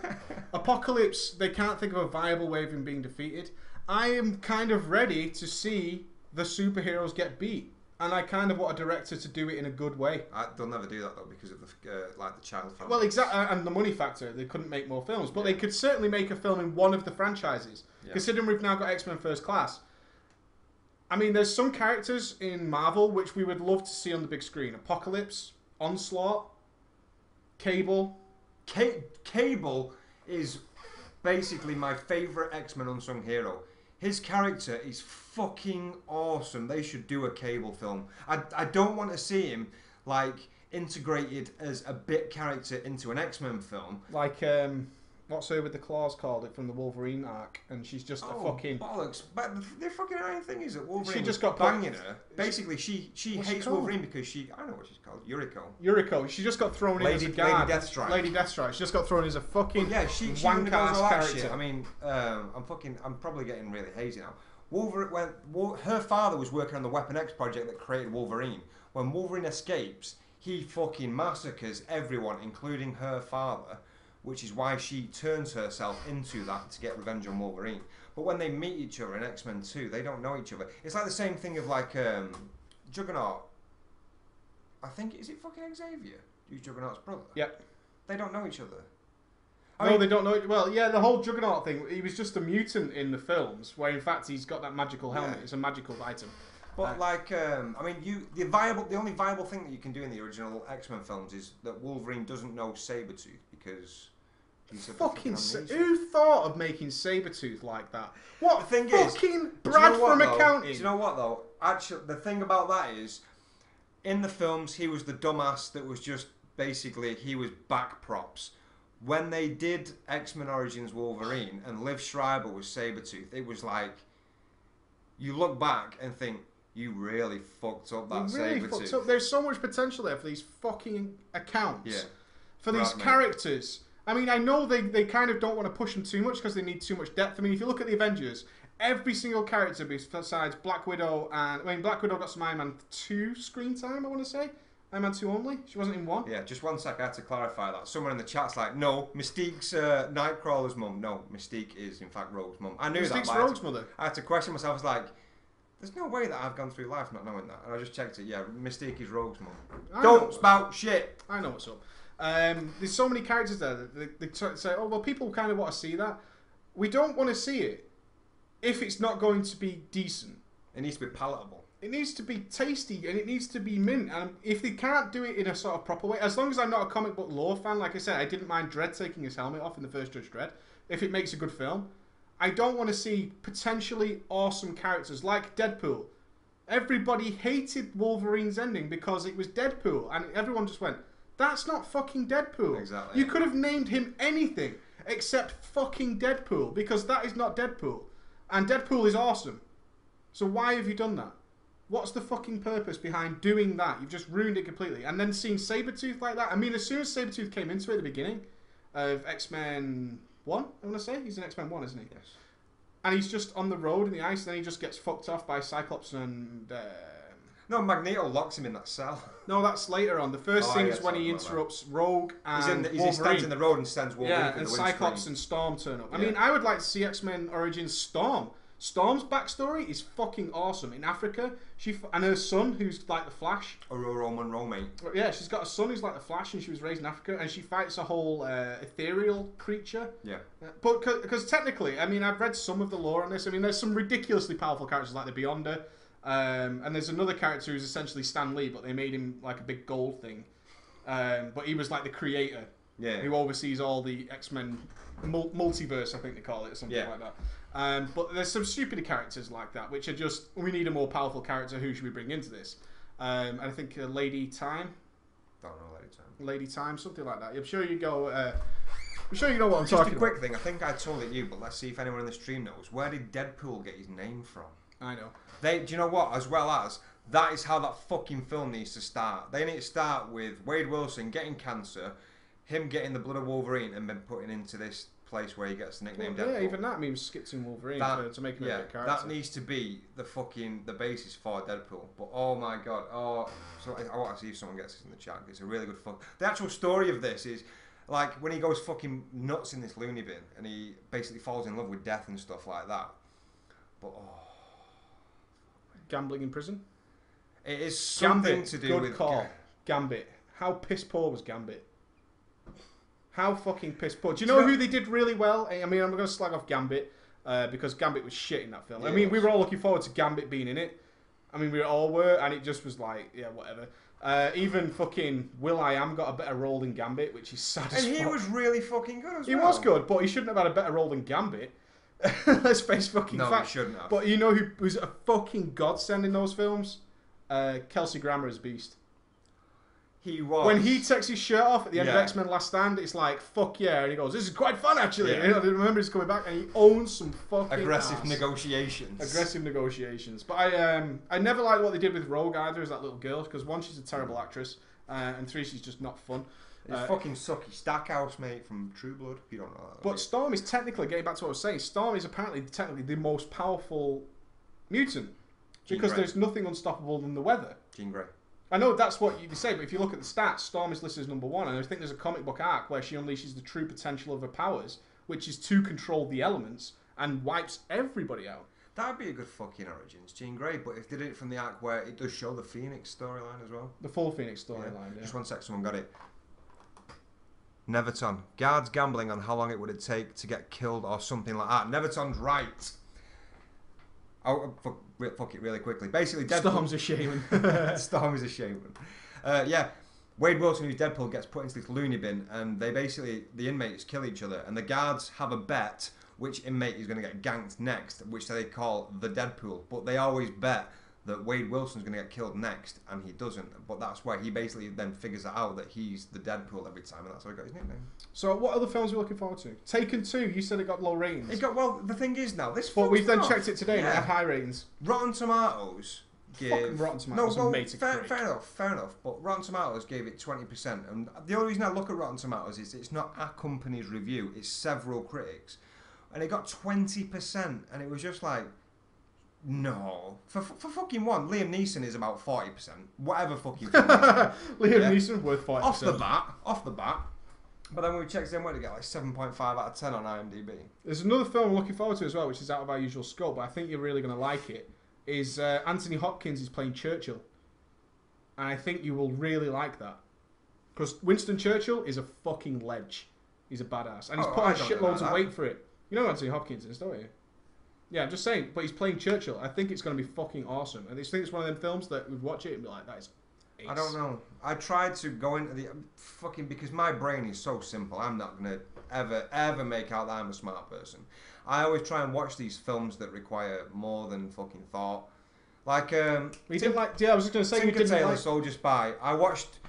Apocalypse, they can't think of a viable way of him being defeated. I am kind of ready to see the superheroes get beat. And I kind of want a director to do it in a good way. They'll never do that though because of the like the child film. Well, exactly, and the money factor. They couldn't make more films, but they could certainly make a film in one of the franchises. Yeah. Considering we've now got X-Men First Class. I mean, there's some characters in Marvel which we would love to see on the big screen. Apocalypse, Onslaught, Cable. Cable is basically my favourite X-Men unsung hero. His character is fucking awesome. They should do a Cable film. I don't want to see him like integrated as a bit character into an X-Men film. Like what's her with the claws called it from the Wolverine arc, and she's just a fucking bollocks. But the fucking annoying thing is that Wolverine she just got banging her. Basically, she hates Wolverine because I know what she's called. Yuriko. She just got thrown in as a guard. Lady Deathstrike. She just got thrown as a fucking she wank ass character. Shit. I mean, I'm probably getting really hazy now. Her father was working on the Weapon X project that created Wolverine. When Wolverine escapes, he fucking massacres everyone, including her father. Which is why she turns herself into that to get revenge on Wolverine. But when they meet each other in X-Men 2, they don't know each other. It's like the same thing of like Juggernaut. I think, is it fucking Xavier? Who's Juggernaut's brother? Yep. They don't know each other. No, they don't know. Well, yeah, the whole Juggernaut thing, he was just a mutant in the films, where in fact he's got that magical helmet. Yeah. It's a magical item. But I mean, the only viable thing that you can do in the original X-Men films is that Wolverine doesn't know Sabretooth because he's a fucking who thought of making Sabretooth like that? What the thing fucking is, Brad from accounting? Do you know what though? Actually, the thing about that is, in the films, he was the dumbass that was just basically he was back props. When they did X-Men Origins Wolverine and Liv Schreiber was Sabretooth, it was like you look back and think, you really fucked up that Sabretooth. There's so much potential there for these fucking accounts. Yeah. For these characters. I mean, I know they kind of don't want to push them too much because they need too much depth. I mean, if you look at the Avengers, every single character besides Black Widow Black Widow got some Iron Man 2 screen time, I want to say. Iron Man 2 only? She wasn't in 1? Yeah, just one sec, I had to clarify that. Someone in the chat's like, no, Mystique's Nightcrawler's mum. No, Mystique is in fact Rogue's mum. I knew that. Mystique's Rogue's mother. I had to question myself. I was like, there's no way that I've gone through life not knowing that. And I just checked it. Yeah, Mystique is Rogue's mum. Don't spout shit. I know what's up. There's so many characters there that they say, oh, well, people kind of want to see that. We don't want to see it if it's not going to be decent. It needs to be palatable. It needs to be tasty and it needs to be mint. And if they can't do it in a sort of proper way, as long as I'm not a comic book lore fan, like I said, I didn't mind Dredd taking his helmet off in the first Judge Dredd. If it makes a good film. I don't want to see potentially awesome characters like Deadpool. Everybody hated Wolverine's ending because it was Deadpool, and everyone just went, that's not fucking Deadpool. Exactly. You could have named him anything except fucking Deadpool, because that is not Deadpool. And Deadpool is awesome. So why have you done that? What's the fucking purpose behind doing that? You've just ruined it completely. And then seeing Sabretooth like that, I mean, as soon as Sabretooth came into it at the beginning of X-Men 1, I want to say. He's in X-Men 1, isn't he? Yes. And he's just on the road in the ice, and then he just gets fucked off by Cyclops and... No, Magneto locks him in that cell. No, that's later on. The first thing is when he interrupts Rogue and Wolverine. He stands in the road and sends Wolverine yeah, and Cyclops and Storm turn up. Yeah. I mean, I would like to see X-Men Origins Storm. Storm's backstory is fucking awesome. In Africa, and her son, who's like the Flash. Aurora Monroe, mate. Yeah, she's got a son who's like the Flash, and she was raised in Africa, and she fights a whole ethereal creature. Yeah. But because technically, I mean, I've read some of the lore on this. I mean, there's some ridiculously powerful characters like the Beyonder, and there's another character who's essentially Stan Lee, but they made him like a big gold thing. But he was like the creator. Yeah. Who oversees all the X-Men multiverse, I think they call it, or something like that. But there's some stupid characters like that, which are just, we need a more powerful character. Who should we bring into this? I think Lady Time. Don't know Lady Time. Lady Time, something like that. I'm sure you go. I'm sure you know what I'm talking about. Just a quick thing. I think I told it you, but let's see if anyone in the stream knows. Where did Deadpool get his name from? I know. Do you know what? As well as that is how that fucking film needs to start. They need to start with Wade Wilson getting cancer, him getting the blood of Wolverine, and then putting into this place where he gets the nickname Well, Deadpool. yeah, even that means skitsing Wolverine to make him a good character. That needs to be the basis for Deadpool. But oh my god, so I want to see if someone gets this in the chat. It's a really good fuck. The actual story of this is like when he goes fucking nuts in this loony bin and he basically falls in love with death and stuff like that. But Gambling in prison. it is something Gambit, to do good with call. Gambit. How piss poor was Gambit? How fucking piss poor. Do you know who they did really well? I mean, I'm going to slag off Gambit because Gambit was shit in that film. Yeah, I mean, we were all looking forward to Gambit being in it. I mean, we all were, and it just was like, yeah, whatever. Even fucking Will.i.am got a better role than Gambit, which is sad as And he fuck. was really fucking good as well. He was good, but he shouldn't have had a better role than Gambit. Let's face fucking No, facts. he shouldn't have. But you know who was a fucking godsend in those films? Kelsey Grammer as Beast. He was. When he takes his shirt off at the end of Yeah. X-Men Last Stand, it's like, fuck yeah. And he goes, this is quite fun, actually. Yeah. And I remember he's coming back, and he owns some fucking aggressive ass. negotiations. Aggressive negotiations. But I never liked what they did with Rogue either as that little girl, because one, she's a terrible actress, and three, she's just not fun. It's fucking sucky. Stackhouse, mate, from True Blood. If you don't know that. But Storm is technically, getting back to what I was saying, Storm is apparently technically the most powerful mutant. Jean Because Grey. there's nothing unstoppable than the weather. Jean Grey. I know that's what you say, but if you look at the stats, Storm is listed as number 1, and I think there's a comic book arc where she unleashes the true potential of her powers, which is to control the elements, and wipes everybody out. That would be a good fucking origins, Jean Grey. But if they did it from the arc where it does show the Phoenix storyline as well. The full Phoenix storyline, yeah. Just one sec, someone got it. Neverton. Guards gambling on how long it would take to get killed or something like that. Neverton's right. Oh, fuck it really quickly. Basically, Deadpool... Storm's a shaman. Storm is a shaman. Yeah, Wade Wilson, who's Deadpool, gets put into this loony bin, and they basically, the inmates kill each other, and the guards have a bet which inmate is going to get ganked next, which they call the Deadpool. But they always bet that Wade Wilson's going to get killed next, and he doesn't. But that's where he basically then figures it out that he's the Deadpool every time, and that's how he got his nickname. So, what other films are we looking forward to? Taken 2, you said it got low ratings. It got, well, the thing is now, this But we've then film's checked it today and it had high ratings. Rotten Tomatoes Fucking gave... Rotten Tomatoes are made to fair creep. enough. But Rotten Tomatoes gave it 20%. And the only reason I look at Rotten Tomatoes is it's not a company's review, it's several critics. And it got 20%, and it was just like... No. For fucking one, Liam Neeson is about 40%. Whatever fucking film it is. Liam Neeson worth 5%. Off the bat. But then when we checked them, we get like 7.5 out of 10 on IMDb. There's another film I'm looking forward to as well, which is out of our usual scope, but I think you're really going to like it, is Anthony Hopkins is playing Churchill. And I think you will really like that. Because Winston Churchill is a fucking ledge. He's a badass. And he's put on shitloads of weight for it. You know who Anthony Hopkins is, don't you? Yeah, I'm just saying, but he's playing Churchill. I think it's going to be fucking awesome. And I think it's one of them films that we'd watch it and be like, that is ace. I don't know. I tried to go into the fucking... Because my brain is so simple. I'm not going to ever make out that I'm a smart person. I always try and watch these films that require more than fucking thought. Like... I was just going to say... Tinker Tailor Soldier Spy. I watched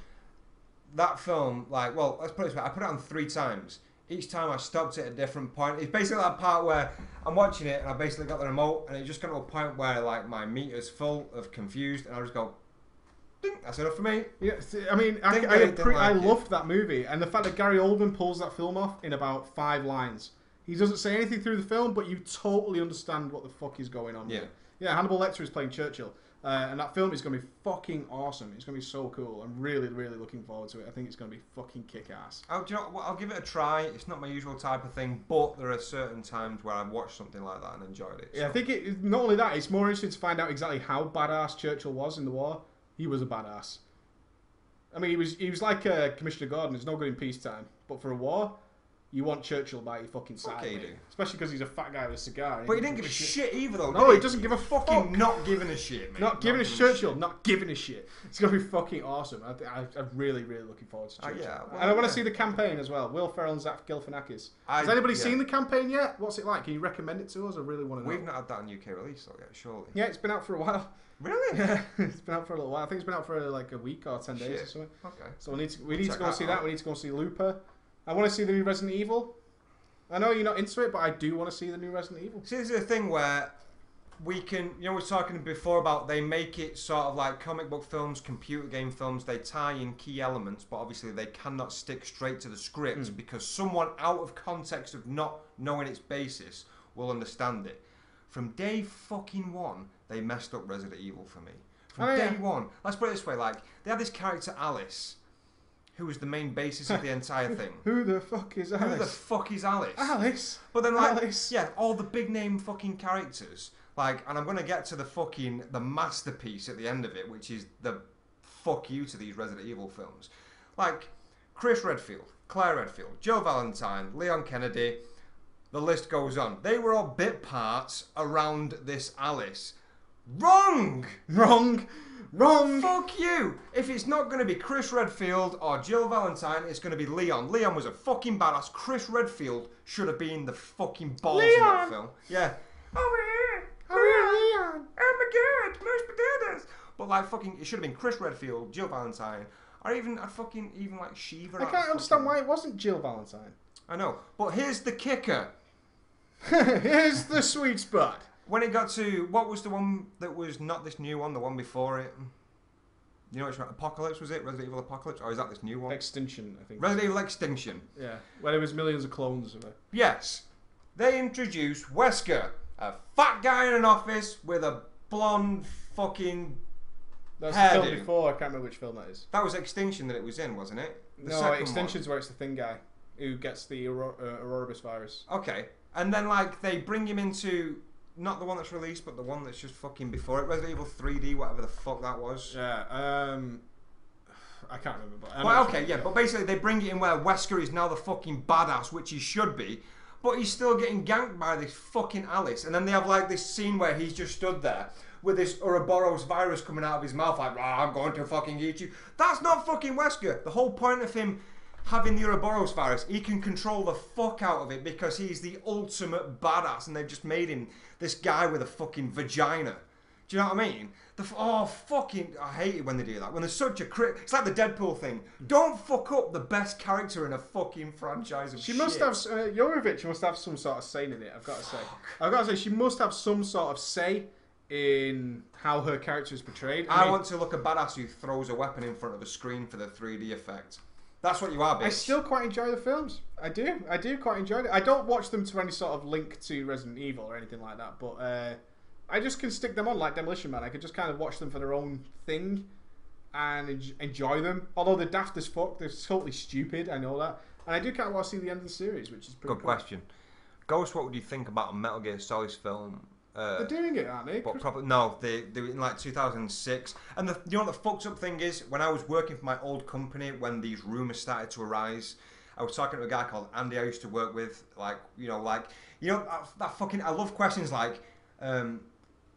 that film, like... Well, let's put it this way. I put it on 3 times. Each time I stopped it at a different point. It's basically that part where I'm watching it and I basically got the remote and it just got to a point where like my meter's full of confused and I just go, ding, that's enough for me. Yeah, I mean, I loved that movie, and the fact that Gary Oldman pulls that film off in about 5 lines. He doesn't say anything through the film, but you totally understand what the fuck is going on. Yeah. Yeah, Hannibal Lecter is playing Churchill. And that film is going to be fucking awesome. It's going to be so cool. I'm really, really looking forward to it. I think it's going to be fucking kick-ass. Do you know what? I'll give it a try. It's not my usual type of thing, but there are certain times where I've watched something like that and enjoyed it. Yeah, I think not only that, it's more interesting to find out exactly how badass Churchill was in the war. He was a badass. I mean, he was like Commissioner Gordon. He's no good in peacetime. But for a war, you want Churchill by your fucking side. Okay, mate. Especially because he's a fat guy with a cigar. But he didn't give a shit either, though. No, he doesn't give a fucking... Not giving a shit, mate. Not giving a Churchill. Not giving a shit. It's going to be fucking awesome. I'm really, really looking forward to Churchill. Yeah, well, and I want to see the campaign as well. Will Ferrell and Zach Galifianakis. Has anybody seen the campaign yet? What's it like? Can you recommend it to us? I really want to know. We've not had that in UK release though yet, surely. Yeah, it's been out for a while. Really? Yeah, it's been out for a little while. I think it's been out for like a week or 10 days or something. Okay. So we need to go see that. We need to go see Looper. I want to see the new Resident Evil. I know you're not into it, but I do want to see the new Resident Evil. See, this is a thing where we can, you know, we were talking before about they make it sort of like comic book films, computer game films, they tie in key elements, but obviously they cannot stick straight to the script because someone out of context of not knowing its basis will understand it. From day fucking one, they messed up Resident Evil for me. From day one. Let's put it this way, like, they had this character Alice, who was the main basis of the entire thing. Who the fuck is Alice? Who the fuck is Alice? Alice? But then, like, Alice. yeah, all the big name fucking characters, like, and I'm gonna get to the masterpiece at the end of it, which is the fuck you to these Resident Evil films. Like, Chris Redfield, Claire Redfield, Joe Valentine, Leon Kennedy, the list goes on. They were all bit parts around this Alice. Wrong! Wrong! Fuck you! If it's not going to be Chris Redfield or Jill Valentine, it's going to be Leon. Leon was a fucking badass. Chris Redfield should have been the fucking balls in that film. Yeah. Over here! Leon! Oh my god! Mashed potatoes! But like fucking, it should have been Chris Redfield, Jill Valentine, or even like Shiva. I can't understand why it wasn't Jill Valentine. I know. But here's the kicker. Here's the sweet spot. When it got to, what was the one that was not this new one, the one before it? You know which one? Apocalypse, was it? Resident Evil Apocalypse? Or is that this new one? Extinction, I think. Resident Evil Extinction. Yeah. Where there was millions of clones of it. Yes. They introduced Wesker, a fat guy in an office with a blonde fucking That's hairdo. the film before, I can't remember which film that is. That was Extinction that it was in, wasn't it? The No, second Extinction's where it's the Thing guy who gets the Ouroboros virus. one. Okay. And then, like, they bring him into, not the one that's released, but the one that's just fucking before it. Resident Evil 3D, whatever the fuck that was. Yeah, I can't remember. But Well, okay, yeah, but basically they bring it in where Wesker is now the fucking badass, which he should be, but he's still getting ganked by this fucking Alice. And then they have, like, this scene where he's just stood there with this Ouroboros virus coming out of his mouth, like, I'm going to fucking eat you. That's not fucking Wesker. The whole point of him having the Ouroboros virus, he can control the fuck out of it because he's the ultimate badass, and they've just made him this guy with a fucking vagina. Do you know what I mean? Fucking, I hate it when they do that. When there's such a it's like the Deadpool thing. Don't fuck up the best character in a fucking franchise of she shit. must have, Jovovich must have some sort of say in it, I've got to say. I've got to say, she must have some sort of say in how her character is portrayed. I want to look a badass who throws a weapon in front of a screen for the 3D effect. That's what you are, bitch. I still quite enjoy the films. I do quite enjoy it. I don't watch them to any sort of link to Resident Evil or anything like that, but I just can stick them on like Demolition Man. I could just kind of watch them for their own thing and enjoy them. Although they're daft as fuck, they're totally stupid, I know that. And I do kind of want to see the end of the series, which is pretty Good cool. question. Ghost, what would you think about a Metal Gear Solid film? They're doing it, aren't they? But probably no, they were in like 2006. And you know what the fucked up thing is? When I was working for my old company, when these rumours started to arise, I was talking to a guy called Andy I used to work with. That fucking. I love questions like,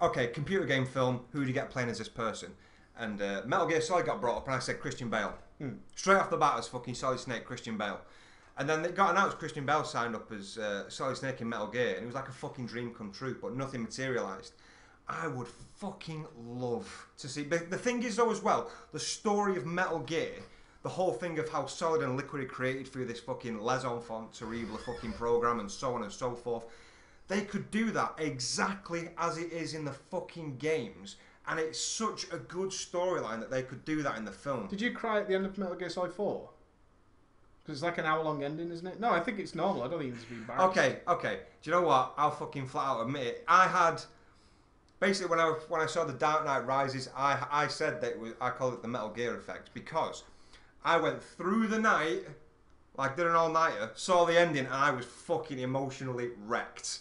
okay, computer game film. Who do you get playing as this person? And Metal Gear Solid got brought up, and I said Christian Bale. Straight off the bat as fucking Solid Snake, Christian Bale. And then it got announced Christian Bale signed up as Solid Snake in Metal Gear, and it was like a fucking dream come true, but nothing materialised. I would fucking love to see. But the thing is, though, as well, the story of Metal Gear, the whole thing of how Solid and Liquid are created through this fucking Les Enfants Terrible fucking program and so on and so forth, they could do that exactly as it is in the fucking games. And it's such a good storyline that they could do that in the film. Did you cry at the end of Metal Gear Solid 4? Because it's like an hour-long ending, isn't it? No, I think it's normal. I don't think it's been embarrassing. Okay. Do you know what? I'll fucking flat out admit it. I had... Basically, when I saw The Dark Knight Rises, I said that I called it the Metal Gear effect because I went through the night, like did an all-nighter, saw the ending, and I was fucking emotionally wrecked.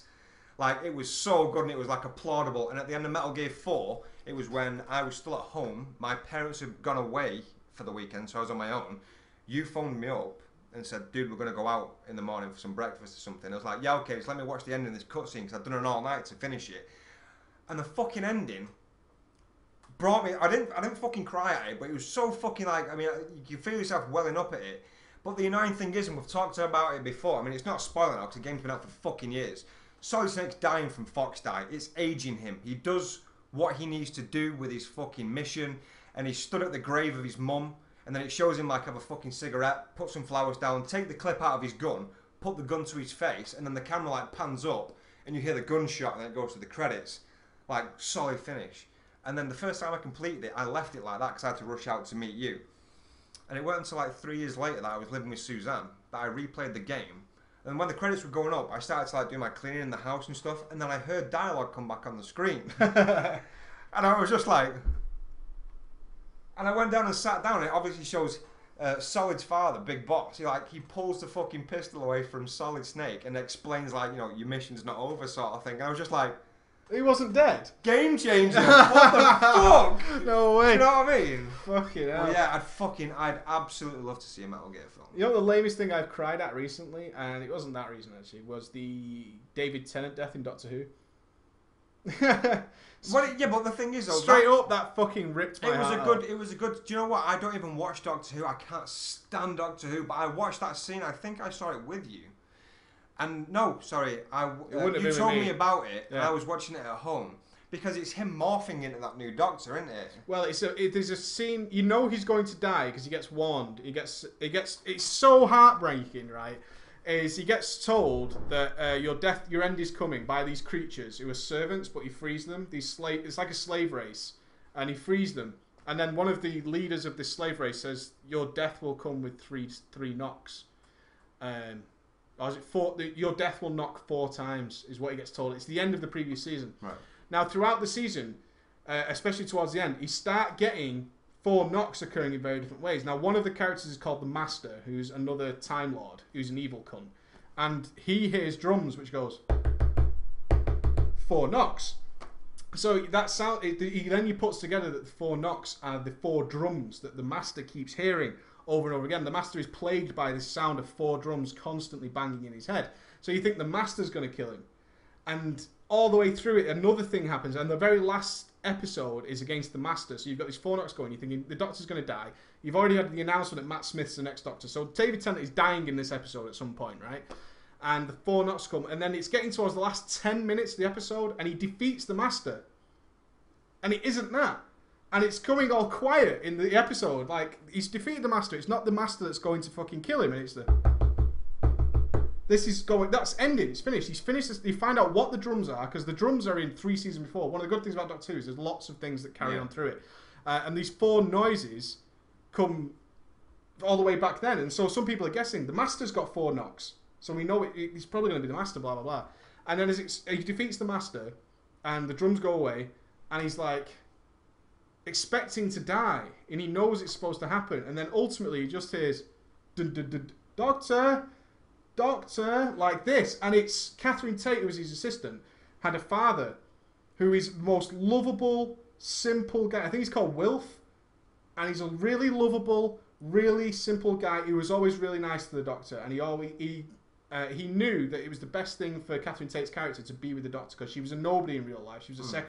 Like, it was so good and it was like applaudable. And at the end of Metal Gear 4, it was when I was still at home. My parents had gone away for the weekend, so I was on my own. You phoned me up and said, dude, we're going to go out in the morning for some breakfast or something. I was like, yeah, okay, just let me watch the ending of this cutscene because I've done it all night to finish it. And the fucking ending brought me... I didn't fucking cry at it, but it was so fucking like... I mean, you feel yourself welling up at it. But the annoying thing is, and we've talked about it before, I mean, it's not a spoiler now because the game's been out for fucking years. Solid Snake's dying from Foxdie. It's aging him. He does what he needs to do with his fucking mission, and he stood at the grave of his mum, and then it shows him like have a fucking cigarette, put some flowers down, take the clip out of his gun, put the gun to his face, and then the camera like pans up, and you hear the gunshot, and then it goes to the credits. like solid finish. And then the first time I completed it, I left it like that because I had to rush out to meet you. And it wasn't until like 3 years later that I was living with Suzanne that I replayed the game. And when the credits were going up, I started to like do my cleaning in the house and stuff, and then I heard dialogue come back on the screen. And I was just like... And I went down and sat down, and it obviously shows Solid's father, Big Boss. He pulls the fucking pistol away from Solid Snake and explains, like, you know, your mission's not over sort of thing. I was just like... He wasn't dead? Game changer! What the fuck? No way. Do you know what I mean? Fucking hell. Well, yeah, I'd absolutely love to see a Metal Gear film. You know the lamest thing I've cried at recently, and it wasn't that recent actually, was the David Tennant death in Doctor Who. Well, yeah, but the thing is, though, straight up, that fucking ripped my heart out. It was a good. Do you know what? I don't even watch Doctor Who. I can't stand Doctor Who. But I watched that scene. I think I saw it with you. And no, sorry, you told me about it, and I was watching it at home because it's him morphing into that new Doctor, isn't it? Well, there's a scene. You know he's going to die because he gets warned. It's so heartbreaking, right? He gets told that your end is coming by these creatures who are servants, but he frees them. It's like a slave race, and he frees them. And then one of the leaders of this slave race says, "Your death will come with three knocks." Or is it four? Your death will knock 4 times, is what he gets told. It's the end of the previous season. Right. Now, throughout the season, especially towards the end, you start getting 4 knocks occurring in very different ways. Now, one of the characters is called the Master, who's another Time Lord, who's an evil cunt. And he hears drums, which goes 4 knocks. So that sound, then he puts together that the 4 knocks are the 4 drums that the Master keeps hearing over and over again. The Master is plagued by this sound of 4 drums constantly banging in his head. So you think the Master's going to kill him. And all the way through it, another thing happens. And the very last episode is against the Master. So you've got these 4 knocks going. You're thinking the Doctor's going to die. You've already had the announcement that Matt Smith's the next Doctor. So David Tennant is dying in this episode at some point, right? And the 4 knocks come. And then it's getting towards the last 10 minutes of the episode. And he defeats the Master. And it isn't that. And it's coming all quiet in the episode. Like, he's defeated the Master. It's not the Master that's going to fucking kill him. And it's the... This is going... That's ending. It's finished. He's finished this. You find out what the drums are, because the drums are in 3 seasons before. One of the good things about Doctor Who is there's lots of things that carry on through it. And these 4 noises come all the way back then. And so some people are guessing the Master's got 4 knocks. So we know he's probably going to be the Master, blah, blah, blah. And then he defeats the Master, and the drums go away, and he's like... expecting to die, and he knows it's supposed to happen, and then ultimately he just hears Doctor, like this, and it's Catherine Tate, who was his assistant, had a father who is the most lovable, simple guy. I think he's called Wilf, and he's a really lovable, really simple guy who was always really nice to the Doctor, and he knew that it was the best thing for Catherine Tate's character to be with the Doctor, because she was a nobody in real life. She was a secretary.